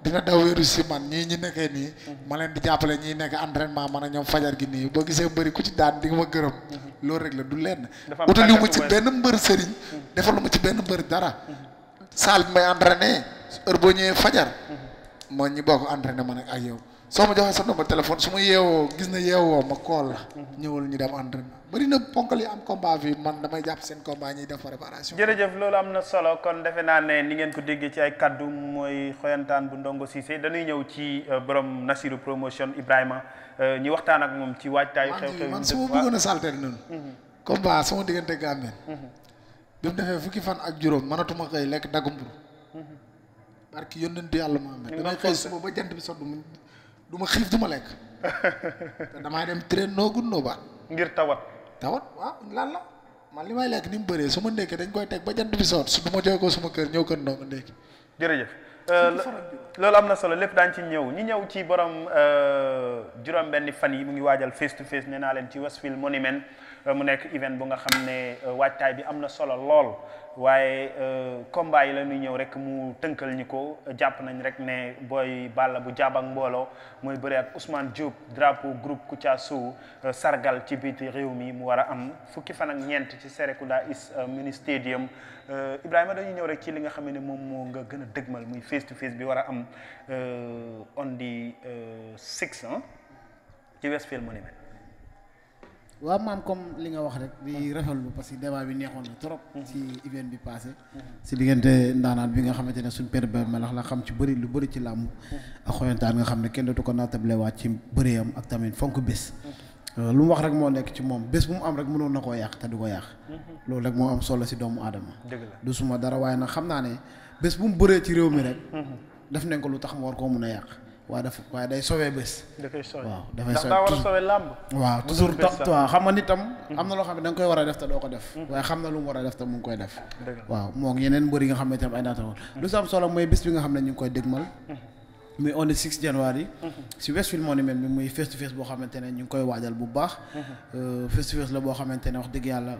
dina daw wéeru si man ñii ñi nekkee nii ma leen di jàppale ñii nekk entraînement man a ñoom fajar gi nii boo gisee mbëri ku ci daan di nga ma gërëm loolu rek la du lenn utali ma ci benn mbër sëriñ defal ma ci benn mbër dara salle bi may entraîné heure boo ñëwee fajar moo ñi bokk entraîné ma nag ak yow soo ma joxee sa numéro téléphone su ma yeewoo gis na yeewoo ma call la ñëwal ñu dem entraînement bari na ponkal yi am combat fii man damay jàpp seen combat ñuy def préparation. jërëjëf loolu am na solo kon defe naa ne ni ngeen ko déggee ci ay kaddu mooy xoyantaan bu Ndongo Cissé dañuy ñëw ci borom Nassirou promotion Ibrahima ñu waxtaan ak moom ci waajtaayu xew-xew man su ma bëggoon a saltel noonu combat sama diggante Gambien bi mu defee fukki fan ak juróom mënatuma xëy lekk daggu mburu barki yónnentu yàlla Muhammad damay xëy suba ba jant bi sodd du ma xiif du ma lekk te damay dem train noogun noobaat ngir tawat waaw lan la man li may lekk ni mu bëree su ma ndékkee dañ koy teg ba jant bi soot su du ma jógee ko suma kër ñëw kër Ndongo ndékki jërëjëf loolu am na solo lépp daañu ci ñëw ñi ñëw ci borom juróom benni fan yi mu ngi waajal face to face nee naa leen ci Westfield Monument mu nekk event bu nga xam ne waajtaay bi am na solo lool waaye combat yi la ñuy ñëw rek mu tënkal ñi ko jàpp nañ rek ne Boy Balla bu jaabak mbooloo mooy bëre ak Ousmane Diop drapeau groupe Kouthia Show sargal ci biti réew mi mu war a am fukki fan ak ñeent ci Serekunda East Mini Stadium Ibrahima dañuy ñëw rek ci li nga xam ne moom moo nga gën a dëgmal muy face to face bi war a am on the 6 ci Westfield Monument. waaw maam comme li nga wax rek di rafetlu parce que débat bi neexoon na trop ci event bi passé si diggante ndaanaan bi nga xamante ne suñ père Boy Melax la xam ci bëri lu bëri ci làmb ak xoyantaan nga xam ne kenn dootu ko naatable waat ci bëreeyam ak tamit fonk bés lu mu wax rek moo nekk ci moom bés bu mu am rek mënoon na koo yàq te du ko yàq loolu rek moo am solo si doomu aadama du suma dara waaye nag xam naa ne bés bu mu bëree ci réew mi rek def nañ ko lu tax mu war koo mun a yàq waaye day sowee bés. waaw dafay sowee làmb. waaw toujours waaw xam nga nit tam am na loo xam ne da nga koy war a def te doo ko def. waaye xam na lu mu war a def te mu ngi koy def. waaw moo ngi yeneen mbër yi nga xam ne tam ay naata woon. lu si am solo mooy bés bi nga xam ne ñu ngi koy dégmal. muy on the 6 January si Westfield Monument bi muy face to face boo xamante ne ñu ngi koy waajal bu baax. face to face la boo xamante ne wax dëgg yàlla.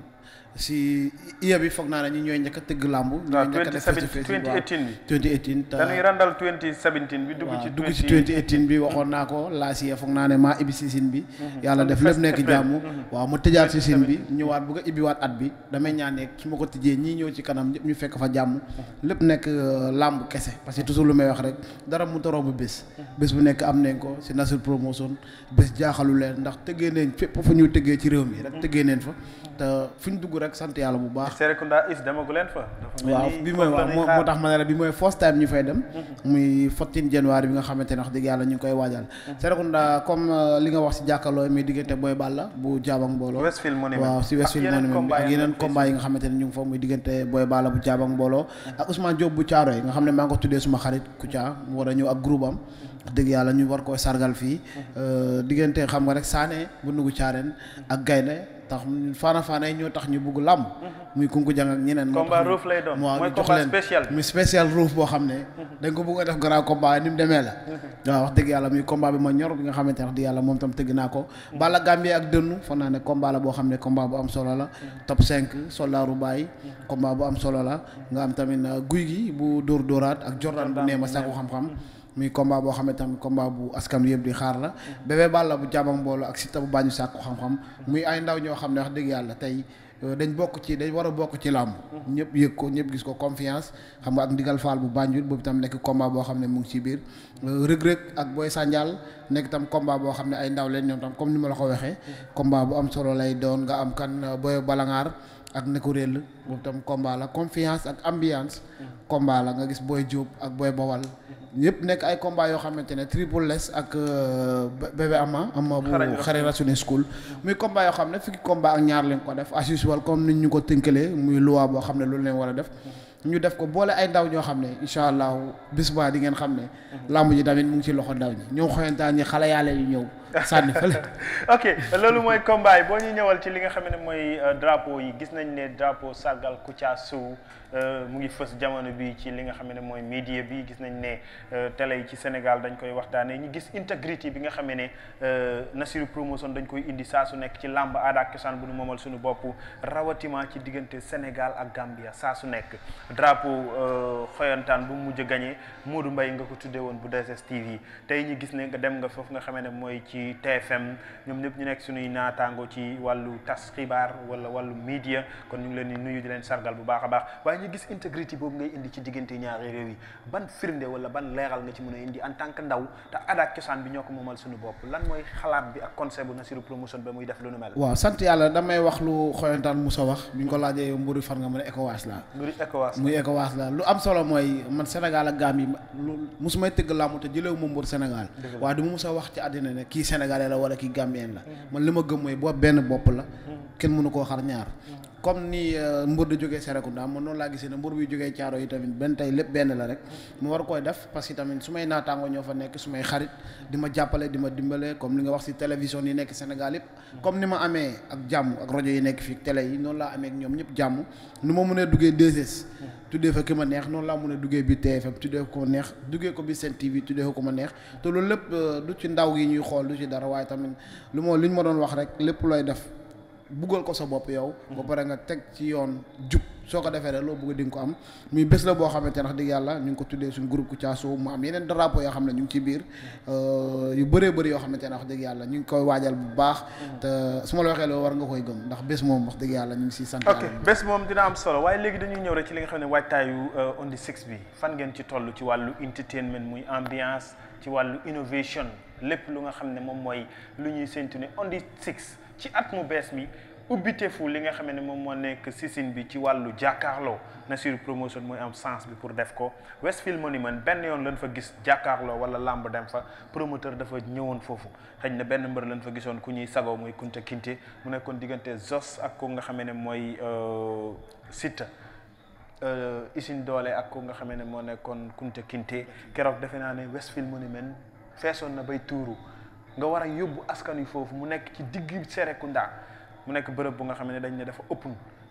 si iya bi foog naa ne ñi ñooy njëkk a tëgg làmb. ñooy njëkk a def face to face 2018 bi 2018 dañuy randal 2017 bi dugg ci 2018 bi waxoon naa ko laa si foog naa ne maa ibbi si sin bi yàlla def lépp nekk jàmm waaw ma tëjaat si sin bi ñëwaat bu ko ibbiwaat at bi damay ñaanee su ma ko tijjee ñii ñëw ci kanam ñëpp ñu fekk fa jàmm lépp nekk làmb kese parce que toujours lu may wax rek dara mu toroo bu bés bu nekk am nañ ko si Nassirou promotion bés jaaxalu leen ndax tëggee nañ fépp fu ñu tëggee ci réew mi rek tëggee nañ fa te fu ñu dugg rek sant yàlla bu baax. Serekunda is demagu leen fa. waaw bi mooy waaw moo tax ma ne la bi mooy first time ñu fay dem. muy 14 January bi nga xamante ne wax dëgg yàlla ñu ngi koy waajal. Serekunda comme li nga wax si jàkkaarloo mi diggante Boy Balla bu jaabak mbooloo. Westfield Monument waaw si Westfield Monument bi ak yeneen combat yi nga xamante ne ñu ngi fa muy diggante Boy Balla bu jaabak mbooloo. ak Ousmane Diop bu Thiaroye nga xam ne maa ngi ko tuddee suma xarit Kouthia mu war a ñëw ak groupe am. wax dëgg yàlla ñu war koy sargal fii diggante xam nga rek Sané bu nugu Thiarène ak Gaynde tax faana yi ñoo tax ñu bugg làmb muy kunku jàng ak ñeneen combat roof lay doon waaw mooy ñu jox combat leen spécial muy spécial roof boo xam ne dañ ko bëgg a def grand combat ni mu demee la waaw wax dëgg yàlla muy combat bi ma ñor bi nga xamante ne wax dëgg yàlla moom tam tëgg naa ko Balla Gambie ak dënnu foog naa ne combat la boo xam ne combat bu am solo la top 5 soldaaru Baye combat bu am solo la nga am tamit guy gi bu dóor dóoraat ak Jordan bu nee ma sàkku xam-xam muy combat boo xam ne tamit combat bu askan wi yëpp di xaar la Bébé Balla bu jaabak mbooloo ak Siteu bu Bañu sàkku xam-xam muy ay ndaw ñoo xam ne wax dëgg yàlla tey dañ war a bokk ci làmb ñëpp yëg ko ñëpp gis ko confiance xam nga ak ndigal faal bu Banjul boobu tam nekk combat boo xam ne mu ngi ci biir rëg-rëg ak Boy Sandial nekk tam combat boo xam ne ay ndaw leen ñoom tam comme ni ma la ko waxee combat bu am solo lay doon nga am kan Boy Balangaar ak ne ko réel boobu tam combat la confiance ak ambiance combat la nga gis Boy Diop ak Boy Bawal ñëpp nekk ay combat yoo xamante ne Triple S ak bébé ama bu xare Rasuné School muy combat yoo xam ne fukki combat ak ñaar leen ko def as usual comme ni ñu ko tënkalee muy loi boo xam ne loolu leen war a def ñu def ko boole ay ndaw ñoo xam ne incha allah bis ba di ngeen xam ne làmb ji tamit mu ngi ci loxo ndaw ñi ñoo xoyantaan ñi xale yàlla yu ñëw sànni fële. ok loolu mooy combat yi boo ñu ñëwal ci li nga xam ne mooy drapeau yi gis nañ ne drapeau sargal Kouthia Show mu ngi fës jamono bi ci li nga xam ne mooy média bi gis nañ ne télé yi ci Sénégal dañ koy waxtaanee ñu gis intégrité bi nga xam ne Nassirou Promotion dañ koy indi saa su nekk ci làmb aada ak cosaan bu nu moomal suñu bopp rawatina ci diggante Sénégal ak Gambia saa su nekk drapeau xoyantaan bu mu mujj a gagné Modou Mbaye nga ko tuddee woon bu 2STV tey ñu gis ne nga dem nga foofu nga xam ne mooy ci TFM ñoom ñëpp ñu nekk suñuy naataango ci wàllu tas xibaar wala wàllu média kon ñu ngi leen di nuyu di leen sargal bu baax a baax waaye ñu gis intégrité boobu ngay indi ci diggante ñaari réew yi ban firnde wala ban leeral nga ci mën a indi en tant que ndaw te aada ak cosaan bi ñoo ko moomal suñu bopp lan mooy xalaat bi ak concept bu Nassirou Promotion ba muy def lu nu mel. waaw sant yàlla damay wax lu xoyantaan Moussa wax bi ñu ko laajee mburu fan nga mën a ECOWAS la muy ECOWAS la lu am solo mooy man Sénégal ak Gambie lu musumay tëgg làmb te jëlewu ma mbër Sénégal waaye du ma mus a wax ci àddina ne kii sénégalais la wala kii gambien la man li ma gëm mooy boo benn bopp la kenn mënu koo xar ñaar comme ni mbër di jógee Serekunda man noonu laa gisee ne mbër bi jógee Caaro yi tamit benn tey lépp benn la rek mu war koy def parce que tamit su may naataango ñoo fa nekk su may xarit di ma jàppale di ma dimbale comme li nga wax ci télévision yi nekk Sénégal yëpp comme ni ma amee ak jàmm ak rajo yi nekk fii télé yi noonu laa amee ak ñoom ñëpp jàmm nu ma mënee duggee 2S tuddee fa ki ma neex noonu laa mën a duggee bi TFM tuddee ko neex duggee ko bi Sen TV tuddee ko ma neex te loolu lépp du ci ndaw yi ñuy xool du ci dara waaye tamit li ñu ma doon wax rek lépp looy def buggal ko sa bopp yow ba pare nga teg ci yoon jub soo ko defee rek loo bëgg di nga ko am muy bés la boo xamante ne wax dëgg yàlla ñu ngi ko tuddee suñu groupe Kouthia Show mu am yeneen drapeau yoo xam ne ñu ngi ci biir yu bëree bëri yoo xamante ne wax dëgg yàlla ñu ngi koy waajal bu baax te su ma la waxee loolu war nga koy gëm ndax bés moom wax dëgg yàlla ñu ngi siy sant ok bés moom dina am solo waaye léegi dañuy ñëw rek ci li nga xam ne waajtaayu on the 6 bi fan ngeen ci toll ci wàllu entertainment muy ambiance ci wàllu innovation lépp lu nga xam ne moom mooy lu ñuy séntu ne on the 6 ci at mu bees mi ubbiteefu li nga xam ne moom moo nekk sisin bi ci wàllu jàkkaarloo Nassirou Promotion mooy am sens bi pour def ko Westfield Monument benn yoon lañ fa gis jàkkaarloo wala làmb dem fa promoteur dafa ñëwoon foofu xëy na benn mbër lañ fa gisoon ku ñuy sagoo muy Kunta Kinte mu nekkoon diggante Zos ak ko nga xam ne mooy Siteu Isine Doole ak ko nga xam ne moo nekkoon Kunta Kinte keroog defe naa ne Westfield Monument feesoon na bay tuuru nga war a yóbbu askan wi foofu mu nekk ci digg Serekunda mu nekk bërëb bu nga xam ne dañ ne dafa ëpp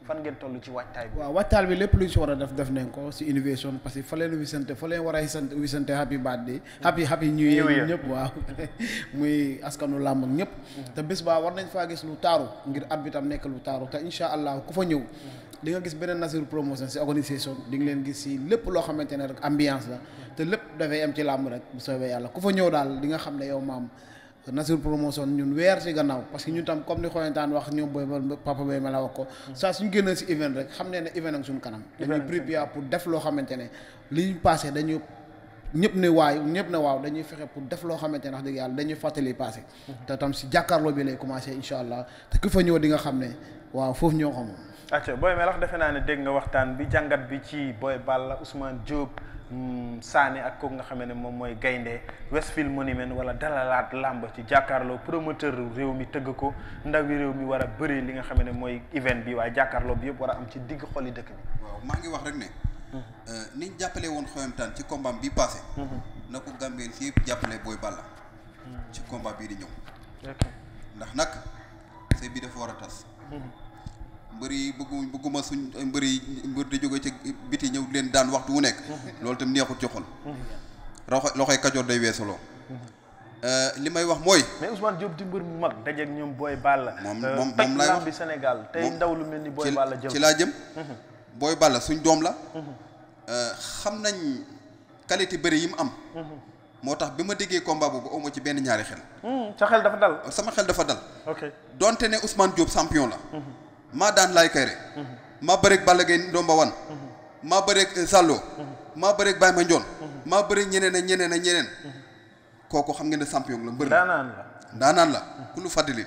fan ngeen toll ci waajtaay bi. waaw waajtaay bi lépp lu ñu si war a def nañ ko si innovation parce que fa leen wisante fa leen war a wisante happy birthday happy new year ñëpp waaw muy askanu làmb ak ñëpp te bés ba war nañ faa gis lu taaru ngir at bi tam nekk lu taaru te incha allah ku fa ñëw di nga gis beneen Nassirou Promotion si organisation di nga leen gis si lépp loo xamante ne rek ambiance la te lépp dafay am ci làmb rek bu soobee yàlla ku fa ñëw daal di nga xam ne yow maam Nassirou Promotion ñun weer ci gannaaw parce que ñun tam comme ni xoyantaan wax ñoom booy papa bay ma la wax ko saa suñu génnee ci event rek xam ne event ak suñu kanam dañuy préparer pour def loo xamante ne li ñu passé dañu ñëpp ne waaw dañuy fexe pour def loo xamante ne wax dëgg yàlla dañuy fàttali passé te tam ci jàkkaarloo bi lay commencé incha allah te ku fa ñëw di nga xam ne waaw foofu ñoo xam acca Boy Melax defe naa ne dégg nga waxtaan bi jàngat bi ci Boy Balla Ousmane Diop Sané ak kooku nga xam ne moom mooy gaynde Westfield Monument wala dalalaat làmb ci jàkkaarloo promoteur réew mi tëgg ko ndawi réew mi war a bëri li nga xam ne mooy event bi waaye jàkkaarloo bi yëpp war a am ci digg xoli dëkk bi. waaw maa ngi wax rek ne. niñ jàppale woon xoyantaan ci combat bi passé. na ko Gambien si yëpp jàppale Boy Balla. ci combat bii di ñëw. ndax nag sëy bi dafa war a tas. mbër yi bëgguma suñ mbër di jóge ci biti ñëw leen daan waxtu wu nekk loolu tam neexut ci xol loxoy kajoor day weesaloo li may wax mooy mais Ousmane Diop di mbër mu mag dajeeg ñoom Boy Balla moom lay wax bi Sénégal tey ndaw lu mel ni Boy Balla jëm ci laa jëm Boy Balla suñ doom la xam nañ qualité bëri yi mu am moo tax bi ma déggee combat boobu awma ci benn ñaari xel sa xel dafa dal sama xel dafa dal ok donte ne Ousmane Diop champion la maa daan Laye Kayre maa bëreeg Balla Gaye ndomba wan maa bëreeg Sallo maa bëreeg Baye Mandione maa bëreeg ñeneen kooku xam ngeen ne champion la mbër ndaanaan la ku lu fàddalin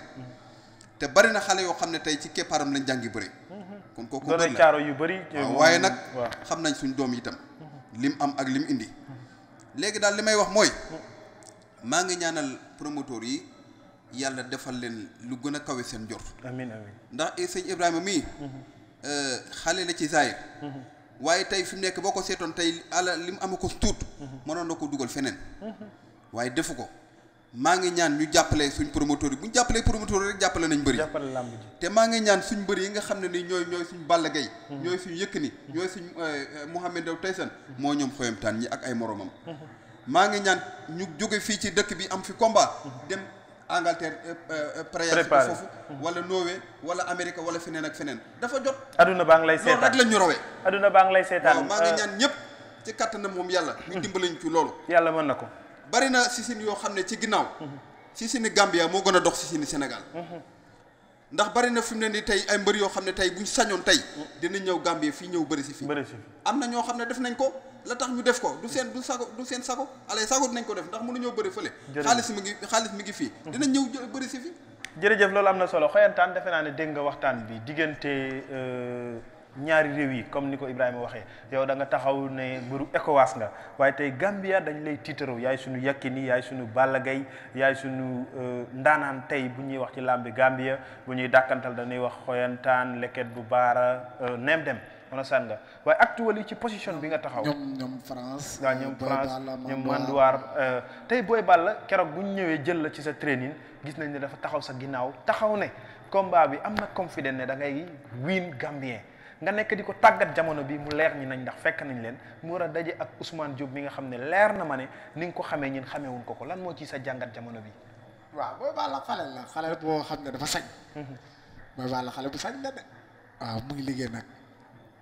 te bari na xale yoo xam ne tey ci keppaaram lañ jàngi bëri kon kooku mbër la caaro yu bëri waaye nag xam nañ suñ doom itam lim am ak lim indi léegi daal li may wax mooy maa ngi ñaanal promoteur yi yàlla defal leen lu gën a kawe seen jort. amiin amiin ndax sëñ Ibrahima mii. xale la ci zaahir. waaye tey fi mu nekk boo ko seetoon tey ala li mu am ko tuut. mënoon na ko dugal feneen. waaye defu ko maa ngi ñaan ñu jàppale suñ promoteur yi bu ñu jàppalee promoteur yi rek jàppale nañ bëri jàppale làmb ji te maa ngi ñaan suñ bëri yi nga xam ne ni ñooy suñ Balla Gaye ñooy suñ Yékini ñooy suñ Mohamed Ndao Tyson moo ñoom xoyamtaan ñi ak ay moromam maa ngi ñaan ñu jóge fii ci dëkk bi am fi combat dem Angleterre préparé foofu wala Norvège wala Amérique wala feneen ak feneen dafa jot aduna baa ngi lay seetaan loolu rek lañ ñu rawee aduna baa ngi lay seetaan waaw maa ngi ñaan ñëpp ci kattanam moom yàlla ñu dimbalañ ci loolu yàlla mën na ko bari na Sisine yoo xam ne ci ginnaaw Sisine Gambia moo gën a dox Sisine Sénégal ndax bari na fi mu ne ni tey ay mbër yoo xam ne tey buñ sañoon tey dina ñëw Gambie fii ñëw bëri si fii am na ñoo xam ne def nañ ko la tax ñu def ko du seen sago allez sago dinañ ko def ndax mënu ñëw bëri fële xaalis mi ngi fii dinañ ñëw bëri si fii jërëjëf loolu am na solo xoyantaan defe naa ne dégg nga waxtaan bi diggante ñaari réew yi comme ni ko Ibrahima waxee yow da nga taxaw ne mbëru ECOWAS nga waaye tey Gambia dañ lay tiitaroo yaay suñu Yékini yaay suñu Balla Gaye yaay suñu ndaanaan tey bu ñuy wax ci làmbi Gambia bu ñuy dàkkantal dañuy wax xoyantaan leket bu baara neem dem on a sàn nga waaye actuellement ci position bi nga taxaw ñoom France waaw ñoom France ñoom Mandoir tey Boy Balla keroog bu ñu ñëwee jël la ci sa training gis nañ ne dafa taxaw sa ginnaaw taxaw ne combat bi am na confident ne da ngay win Gambien nga nekk di ko tàggat jamono bi mu leer ñi nañ ndax fekk nañ leen mu war a daje ak Ousmane Diop mi nga xam ne leer na ma ne ni nga ko xamee ñun xameewuñ ko lan moo ci sa jàngat jamono bi waaw Boy Balla xale boo xam ne dafa sañ Boy Balla xale bu sañ la de waaw mu ngi liggéey nag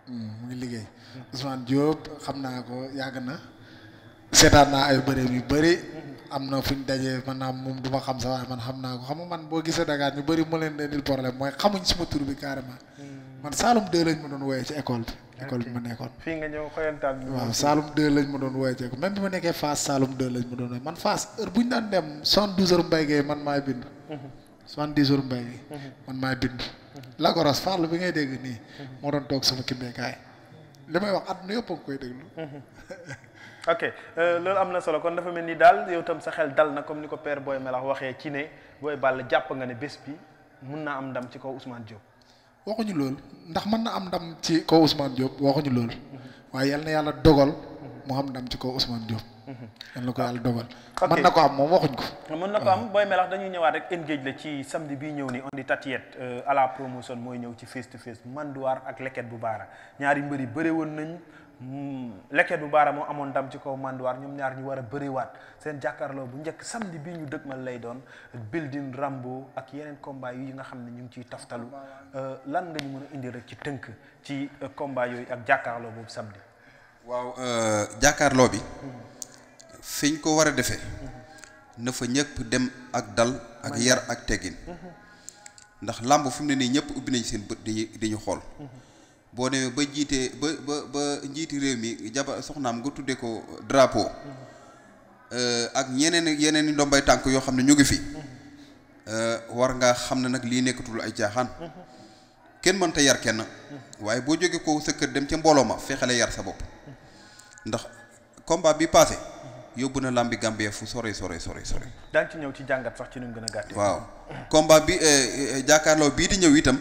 mu ngi liggéey Ousmane Diop xam naa ko yàgg na seetaan naa ay bëreem yu bëri am na fu ñu dajee maanaam moom du ma xam sa waaye man xam naa ko xam nga man boo gisee Dakar ñu bëri mu leen indil problème mooy xamuñ suma tur bi carrément man Saloum 2 lañ ma doon wooyee ci école bi ma nekkoon. fii nga ñëw xoyantaan bi. waaw Saloum 2 lañ ma doon wooyee ci école même bi ma nekkee Fass Saloum 2 lañ ma doon wooyee man Fass heure bu ñu daan dem 72 heures mbay gay man maay bind. 70 heures mbay gay man maay bind. Lagoros Fall bi ngay dégg nii. moo doon toog sama kimbeekaay li may wax àdduna yëpp a ngi koy déglu. ok loolu am na solo kon dafa mel ni daal yow tam sa xel dal na comme ni ko père Boy Melax waxee ci ne Boy Balla jàpp nga ne bés bi mun naa am ndam ci kaw Ousmane Diop. waxuñu loolu ndax mën na am ndam ci kaw Ousmane Diop waxuñu loolu waaye yal na yàlla dogal mu am ndam ci kaw Ousmane Diop. yal na ko yàlla dogal. mën na ko am moom waxuñ ko. mën na ko am Boy Melax dañuy ñëwaat rek engage la ci samedi bii ñëw ni on dit tatiette à la promotion mooy ñëw ci face to face Mandoir ak leket bu baara ñaari mbëri bëre woon nañ leket bu baara moo amoon ndam ci kaw Mandoir ñoom ñaar ñu war a bëriwaat seen jàkkaarloo bu njëkk samedi bii ñu dëgmal lay doon building Rambo ak yeneen combat yi nga xam ne ñu ngi ciy taftalu lan nga ñu mën a indi rek ci tënk ci combat yooyu ak jàkkaarloo boobu samedi. waaw jàkkaarloo bi fiñ ko war a defee na fa ñëpp dem ak dal ak yar ak teggin ndax làmb fi mu ne nii ñëpp ubbi nañ seen bët dañu xool. boo demee ba jiitee ba njiiti réew mi jaba soxnaam nga tudde ko drapeau ak yeneen i ndombay tànk yoo xam ne ñu ngi fi war nga xam ne nag lii nekkatul ay caaxaan kenn mënta yar kenn waaye boo jógee ko sa kër dem ca mbooloo ma fexele yar sa bopp ndax combat bi passé yóbbu na làmbi Gambie fu sore daan ci ñëw ci jàngat sax ci nu mu gën a gàttee. waaw combat bi jàkkaarloo bii di ñëw itam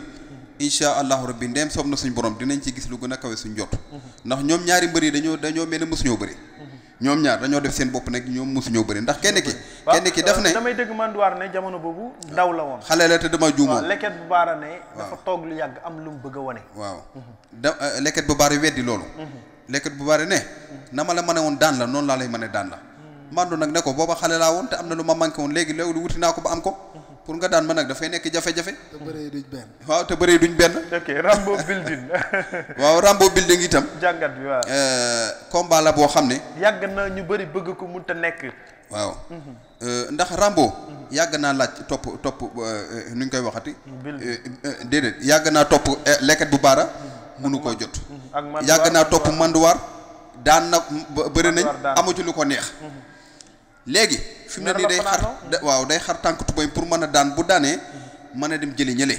incha allahu rabbi ndeem soob na suñ borom dinañ ci gis lu gën a kawe suñ jot ndax ñoom ñaari mbër yi dañoo mel ne mosuñoo bëri ñoom ñaar dañoo def seen bopp nag ñoom mosuñoo bëri ndax kenn ki def ne damay dégg Mandoir ne jamono boobu ndaw la woon xale la te dama juumoo leket bu baara ne dafa toog lu yàgg am lu mu bëgg a wane waaw leket bu baara weddi loolu leket bu baara ne na ma la mën a woon daan la noonu laa lay mën a daan la Mando nag ne ko booba xale laa woon te am na lu ma manqué woon léegi wuti naa ko ba am ko pour nga daan ma nag dafay nekk jafe-jafe. te bëree duñ benn. waaw te bëree duñ benn. ok Rambo building. waaw Rambo building itam. jàngat bi waaw. combat la boo xam ne. yàgg na ñu bëri bëgg ko mënut a nekk. waaw. ndax Rambo. yàgg naa laaj topp nu ñu koy waxati. déedéet yàgg naa topp leket bu baara. mënu koo jot. yàgg naa topp Mandoir. daan na bëri nañ amu ci lu ko neex. léegi fi mu ne nii day xar tànk tubéy pour mën a daan bu daanee mën a dem jëli ñële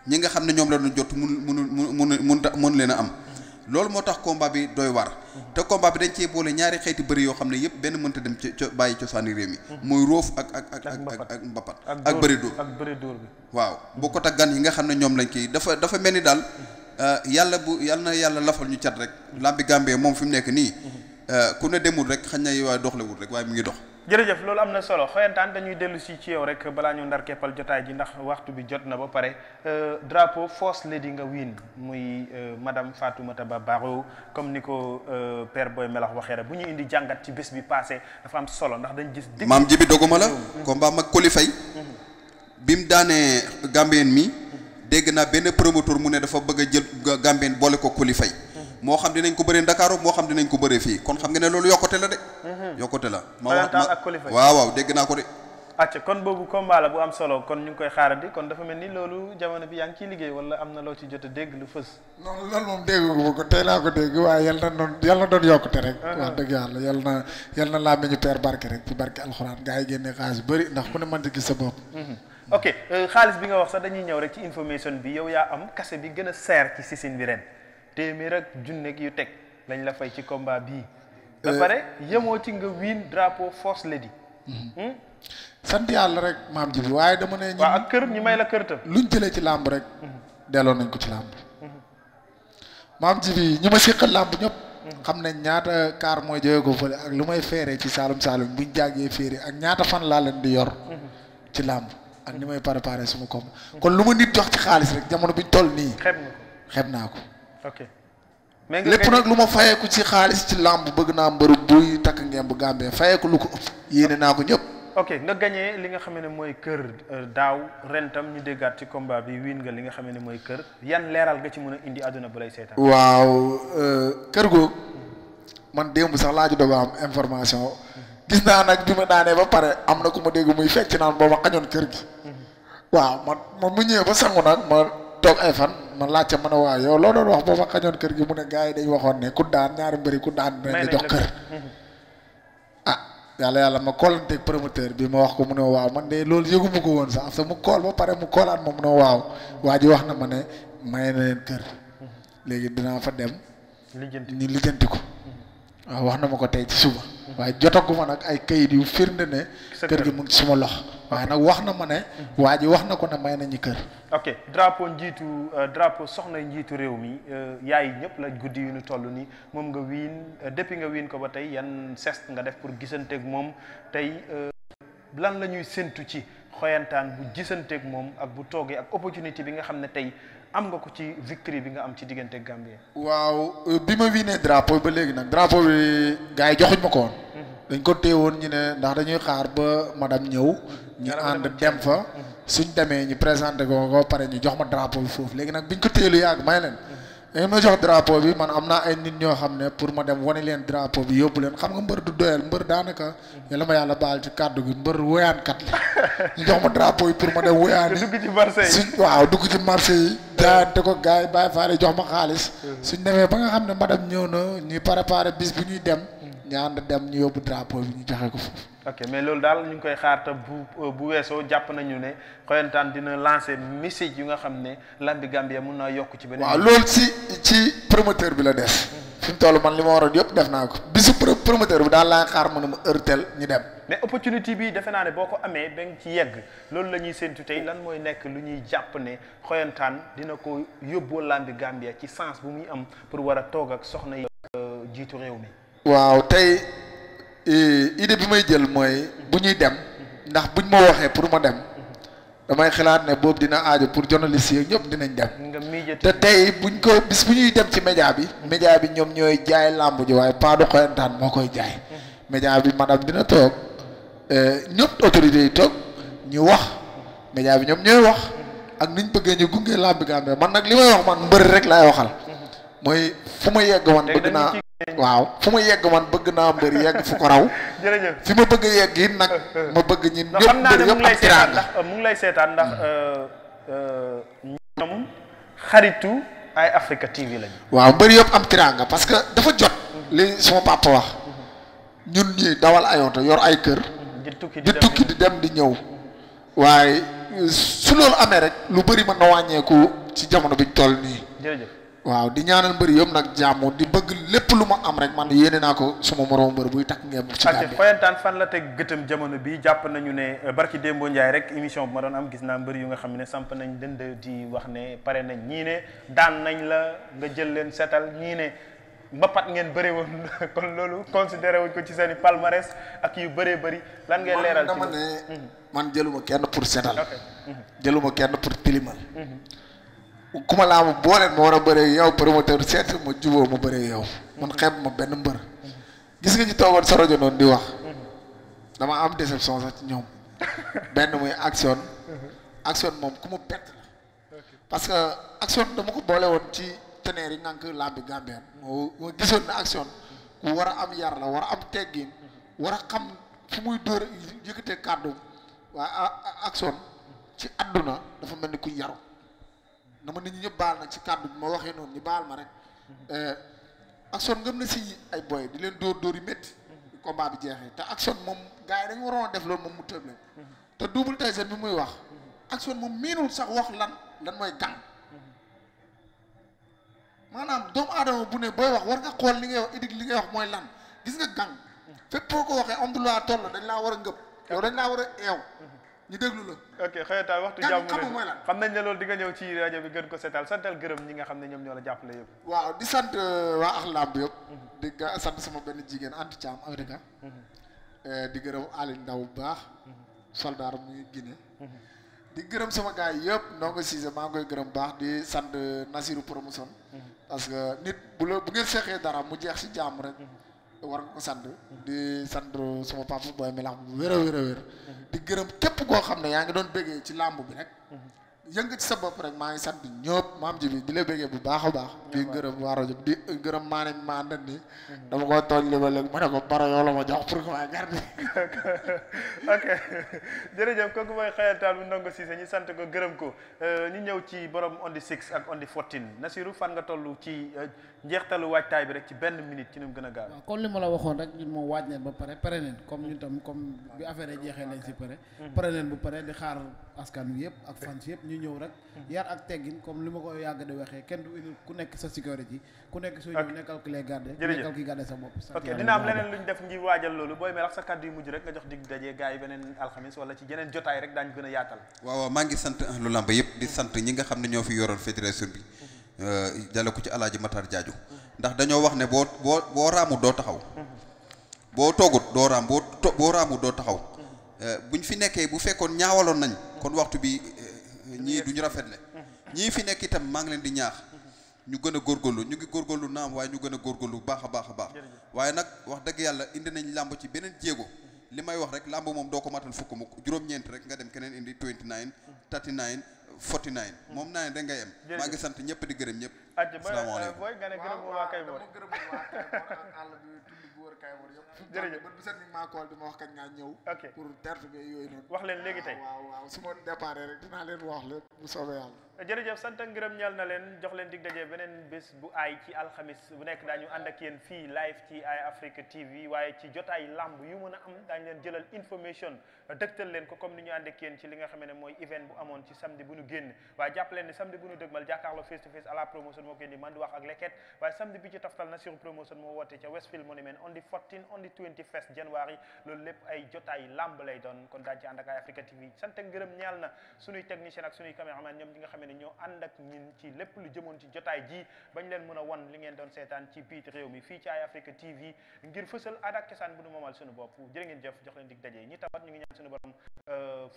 ñi nga xam ne ñoom la doon jot mun leen a am loolu moo tax combat bi doy war te combat bi dañ cee boole ñaari xeeti bëri yoo xam ne yëpp benn mënta dem bàyyi cosaani réew mi mooy róof ak mbapat ak bëri dóor bi waaw bokkut ak gan yi nga xam ne ñoom lañ kii dafa mel ni daal yàlla na yàlla lafal ñu cat rek lambi Gambie moom fi mu nekk nii ku ne demul rek xañ na waaye doxlewul rek waaye mu ngi dox jërëjëf loolu am na solo xoyantaan dañuy dellu si ci yow rek balaa ñu ndar keppal jotaay ji ndax waxtu bi jot na ba pare drapeau First Lady nga wiin muy madame Fatoumata Bah Barrow comme ni ko père Boy Melax waxee rek bu ñu indi jàngat ci bés bi passé dafa am solo ndax dañ gis. maam ji bi doguma la. combat mag Coly Faye bi mu daanee Gambien mi dégg naa benn promoteur mu ne dafa bëgg a jël Gambien boole ko Coly Faye moo xam dinañ ko bëree Dakar moo xam dinañ ko bëree fii kon xam nga ne loolu yokkute la de. yokkute la. ak Coly Faye waaw dégg naa ko de. acca kon boobu combat la bu am solo kon ñu ngi koy xaarandi kon dafa mel ni loolu jamono bi yaa ngi ciy liggéey wala am na loo ci jot a dégg lu fës. non loolu moom déggu ko tey laa ko dégg waaye yal na doon yokkute rek. wax dëgg yàlla yal na laa meñu père barke rek ci barke alxuraan gaa yi génne xaalis bëri ndax ku ne mën di gis sa bopp. ok xaalis bi nga wax sax dañuy ñëw rek ci information bi yow yaa am kase bi gën a seer ci Sisine bi ren téeméer ak junne yu teg lañ la fay ci combat bii. ba pare yemoo ci nga wiin drapeau First Lady. sant yàlla rek maam ji bi waaye dama ne. waaw ak kër ñu may la kër tam. luñ jëlee ci làmb rek. delloo nañ ko ci làmb. maam ji bi ñi ma séqal làmb ñëpp. xam nañ ñaata kaar mooy jógee ko fële ak lu may feeree ci Saalum buñ jàggee féeri ak ñaata fan laa leen di yor. ci làmb ak ni may préparé suma koom kon lu ma nit jox ci xaalis rek jamono biñ toll nii. xeeb naa ko. ok mais lépp nag lu ma fayeeku ci xaalis ci làmb bëgg naa mbëru buy takk ngeen bu Gambie fayeeku lu ko ëpp yéene naa ko ñëpp. ok nga gagné li nga xam ne mooy kër daaw ren tam ñu déggaat ci combat bi wiin nga li nga xam ne mooy kër yan leeral nga ci mën a indi àdduna bu lay seetaan. waaw kër googu man démb sax laa ji doog am information gis naa nag bi ma daanee ba pare am na ku ma dégg muy fecc naan boo ma xañoon kër gi. waaw man mu ñëwee ba sangu nag ma toog ay fan man laajte ma ne waaw yow loo doon wax boo ma xañoon kër gi mu ne gars yi dañ waxoon ne ku daan ñaari mbëri ku daan dinañ la jox kër. yàlla ma koolanteeg promoteur bi ma wax ko mu ne waaw man de loolu yëguma ko woon sax mu kool ba pare mu koolaat ma mu ne waaw waa ji wax na ma ne maye na leen kër léegi dinaa fa dem ñu lijjanti ko waaw wax na ma ko tey ci suba waaye jotaguma nag ay kayit yu firnde ne kër gi mu ngi suma lox waaye nag wax na ma ne waa ji wax na ko ne may nañu kër. ok drapeau soxna njiitu réew mi yaay ñëpp la guddi yu ñu toll nii moom nga wiin depuis nga wiin ko ba tey yan geste nga def pour gisanteeg moom tey lan la ñuy séntu ci xoyantaan bu gisanteeg moom ak bu toogee ak opportunité bi nga xam ne tey am nga ko ci victory bi nga am ci diggante Gambie. waaw bi ma wiinee drapeau ba léegi nag drapeau bi gars yi joxuñ ma ko woon. dañ ko téewoon ñu ne ndax dañuy xaar ba madame ñëw. ñu ànd dem fa. suñ demee ñu présenté ko ba pare ñu jox ma drapeau bi foofu léegi nag biñ ko téelu yàgg may leen. dañ ma jox drapeau bi man am naa ay nit ñoo xam ne pour ma dem wane leen drapeau bi yóbbu leen xam nga mbër du doyal mbër daanaka yàlla ma yàlla baal ci kàddu gi mbër woyaankat la ñu jox ma drapeau yi pour ma dem woyaani dugg ci marché yi waaw dugg ci marché yi jaayante ko gars yi bàyyi faale jox ma xaalis suñ demee ba nga xam ne madame ñëw na ñuy préparé bis bu ñuy dem ñu ànd dem ñu yóbbu drapeau bi ñu joxe ko foofu. ok mais loolu daal ñu ngi koy xaar te bu weesoo jàpp nañu ne xoyantaan dina lancer message yu nga xam ne lambi Gambia mun naa yokk ci beneen. waaw loolu ci promoteur bi la des. fi mu toll man li ma waroon yëpp def naa ko bisu promoteur bi daal laa xaar mu ne ma heure tel ñu dem. mais opportunité bi defe naa ne boo ko amee ba nga ci yegg loolu la ñuy séntu tey lan mooy nekk lu ñuy jàpp ne xoyantaan dina ko yóbboo lambi Gambia ci sens bu muy am pour war a toog ak soxna yi jiitu réew mi. waaw tey idée bi may jël mooy bu ñuy dem ndax buñ ma waxee pour ma dem damay xalaat ne boobu dina aajo pour journaliste yi ñëpp dinañ dem te tey buñ ko bis bu ñuy dem ci média bi ñoom ñooy jaay làmb ji waaye pas du xoyantaan moo koy jaay média bi madame dina toog ñëpp autorités yi toog ñu wax média bi ñoom ñooy wax ak niñ bëggee ñu gunge làmb Gambie man nag li may wax man mbër rek laay waxal mooy fu ma yegg man bëgg naa waaw fu ma yegg man bëgg naa mbër yegg fu ko raw. jërëjëf fi ma bëgg yegg it nag ma bëgg ñi ñëpp mbër yëpp am tiraanga mu ngi lay seetaan ndax ñoom xaritu ay Africa TV lañu. waaw mbër yëpp am tiraanga parce que dafa jot. li suma papa wax ñun ñi dawal ay oto yor ay kër. di tukki di dem di ñëw. waaye su loolu amee rek lu bëri mën na wàññeeku ci jamono biñ toll nii. jërëjëf. waaw di ñaanal mbër yëpp nag jàmm di bëgg lépp lu ma am rek man yéene naa ko suma moroom mbër buy takk ngeen ci Gambie. xoyantaan fan la teg gëtëm jamono bi jàpp nañu ne barki Dembo Ndiaye rek émission bu ma doon am gis naa mbër yu nga xam ne samp nañ dënd di wax ne pare nañ ñii ne daan nañ la nga jël leen setal ñii ne mbapat ngeen bëre woon kon loolu considéré wuñ ko ci seen i palmarès ak yu bëree bëri lan ngay leeral ci dama ne man jëluma kenn pour setal jëluma kenn pour tilimal ku ma laa ma booleen ma war a bëree yow promoteur seet ma juboo ma bëree yow man xeeb ma benn mbër gis nga ñu toogoon sa rajo noonu di wax dama am déception sax ci ñoom benn muy action moom ku mu pett la parce que action dama ko boole woon ci teneer yi ngànk lambi Gambien moo gisoon ne action ku war a am yar la war a am teggin war a xam fu muy dóor yëkkatee kàddu waaye action ci àdduna dafa mel ni ku yaru na ma nit ñi ñëpp baal nag ci kàddu bi ma waxee noonu ñu baal ma rek action ngëm na si ay boy di leen dóor yu métti combat bi jeexee te action moom gars yi dañu waroon a def loolu moom mu tëb leen te Double Tyson bi muy wax action moom miinul sax wax lan mooy gang maanaam doomu aadama bu ne booy wax war nga xool li ngay wax idig li ngay wax mooy lan gis nga gang fépp foo ko waxee am du laa toll dañ laa war a ngëb yow dañ laa war a eew ñu déglu la. ok xëy na waxtu jàmm xam nañ ne loolu di nga ñëw ci rajo bi gën ko seetal santal gërëm ñi nga xam ne ñoom ñoo la jàppale yëpp. waaw di sant waa ak làmb yëpp. di sant sama benn jigéen Anta Thiam Afrika. di gërëm Aliou Ndaw bu baax. soldat mu ngi Guinée. di gërëm sama gars yi yëpp Ndongo Cissé maa ngi koy gërëm baax di sant Nasirou Promotion. parce que nit bu ngeen seexee dara mu jeex si jàmm rek. war nga ko sant di sant sama papa booy melax bu wér a wér di gërëm képp koo xam ne yaa ngi doon bëggee ci làmb bi rek yënga ci sa bopp rek maa ngi sant ñëpp maam ji bi di la bëggee bu baax a baax di gërëm waa rajo di gërëm maanaam maa ndan ni dama ko tooñ li ba léegi ma ne ko baro yow la ma jox pour que ma garde ok jërëjëf kooku mooy xayantaan bu Ndongo Cissé ñu sant ko gërëm ko ñu ñëw ci borom on the 6 ak on the 14 Nasirou fan nga toll ci njeextalu waajtaay bi rek ci benn minute ci nu mu gën a gaaw. waaw comme li ma la waxoon rek ñun moom waaj neen ba pare neen comme ñun tam comme bi affaire yi jeexee lañ si pare neen bu pare di xaar askan wi yëpp ak fans yëpp ñu ñëw rek yar ak teggin comme li ma ko yàgg di waxee kenn du indi ku nekk sa sécurité ku nekk soo ñëw nekkal ki lay garder nekkal ki garder sa bopp. ok dina am leneen lu ñu def ngir waajal loolu booy mel ak sa kàddu yu mujj rek nga jox dig daje gars yi beneen alxamis wala ci yeneen jotaay rek daañu gën a yaatal. waaw maa ngi sant lu lamb yëpp di sant ñi nga xam ne ñoo fi yoroon fédération bi jàlle ko ci Alaaji Matar Jaaju ndax dañoo wax ne boo raamu doo taxaw boo toogut doo raam boo raamu doo taxaw buñ fi nekkee bu fekkoon ñaawaloon nañ kon waxtu bi ñii duñu rafetle ñii fi nekk itam maa ngi leen di ñaax ñu gën a góorgóorlu ñu ngi góorgóorlu naam waaye ñu gën a góorgóorlu baax a baax a baax waaye nag wax dëgg yàlla indi nañ làmb ci beneen jéego li may wax rek làmb moom doo ko matal fukk mukk juróom-ñeent rek nga dem keneen indi 29 39 49 moom naa ne da ngay am maa ngi sant ñëpp di gërëm ñëpp asalaamaaleykum booy nga ne gërëm waa Kaymoor àll bi tund bu wër Kaymoor yëpp jërëjëf bu set ni maa kool di ma wax kañ ngaa ñëw pour tertu bi yooyu noonu wax leen léegi tey waaw su ma départ rek dinaa leen wax lépp bu soobee yàlla jërëjëf sant ak ngërëm ñal na leen jox leen dig daje beneen bés bu aay ci alxamis bu nekk daañu ànd ak yéen fii live ci Eye Africa TV waaye ci jotaay lamb yu mën a am daañu leen jëlal information dëgtal leen ko comme ni ñu ànd ak yéen ci li nga xam ne mooy event bu amoon ci samedi bu ñu génn waaye jàpp leen ni samedi bu ñu dëgmal jàkkaarloo face to face à la promotion moo koy indi man di wax ak leket waaye samedi bi ci taftal Nasirou Promotion moo woote ca Westfield Monument on the 14 on the 21st January loolu lépp ay jotaay lamb lay doon kon daañu ci ànd ak Eye Africa TV sant ak ngërëm ñaal na suñuy technicien ak suñuy caméraman ñoom ñi nga xam ne ñoo ànd ak ñun ci lépp lu jëmoon ci jotaay ji bañ leen mën a wan li ngeen doon seetaan ci biir réew mi fii ci Eye Africa TV ngir fësal aada ak cosaan bu nu moomal suñu bopp jërë ngeen jëf jox leen dig daje ñi tawat ñu ngi ñaan suñu borom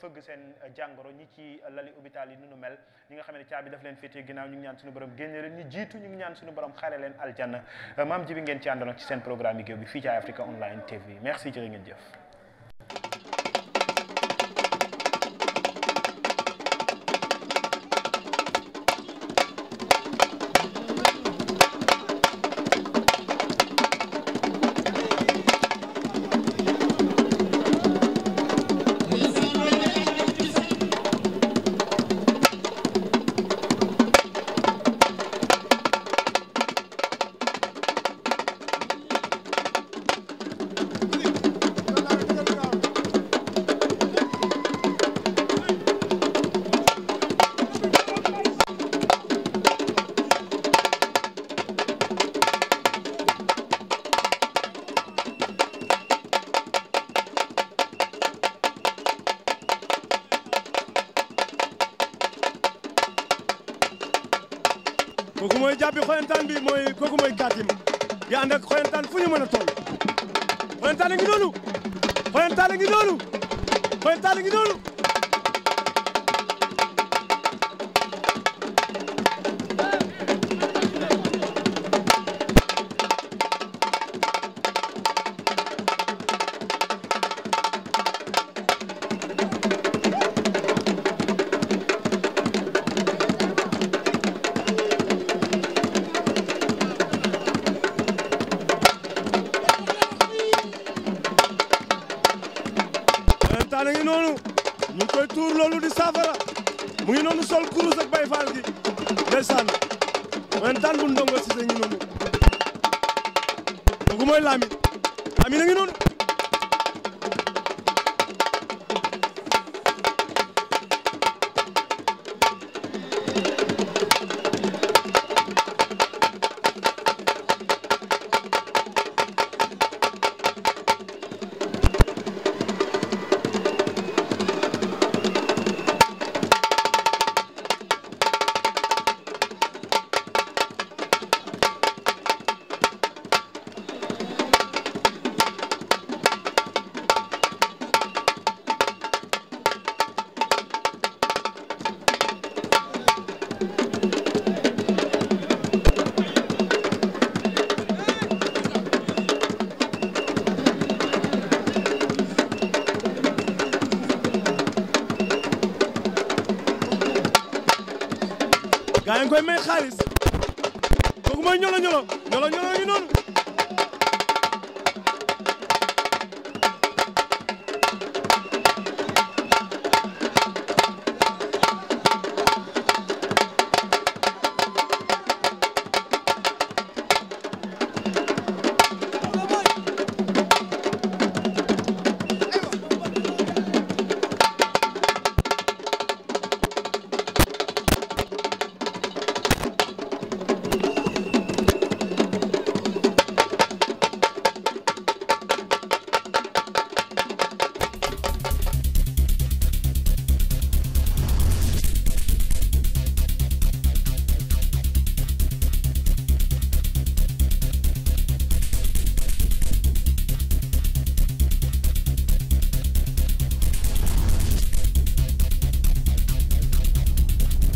fëgg seen jàngoro ñi ci lali hôpital yi nu mel ñi nga xam ne caabi daf leen féetee ginnaaw ñu ngi ñaan suñu borom génne leen ñi jiitu ñu ngi ñaan suñu borom xare leen aljanna maam ji bi ngeen ci àndoon ci seen programme yi géew bi fii ci Eye Africa Online TV merci jërë ngeen jëf kooku mooy jàppi xoyantaan bi kooku mooy Katim di ànd ak xoyantaan fu ñu mën a toll xoyantaan a ngi noonu xoyantaan a ngi noonu xoyantaan a ngi noonu xoyantaan a ngi noonu ñu ngi koy tuur loolu di saafara mu ngi noonu sol kurus ak bay faal gi ndeysaan xoyantaan bu ndongo si ngi noonu kooku mooy Lamine Lamine a ngi noonu gaa yi koy may xaalis kooku mooy ñolo ñolo ñolo ñolo ñu noonu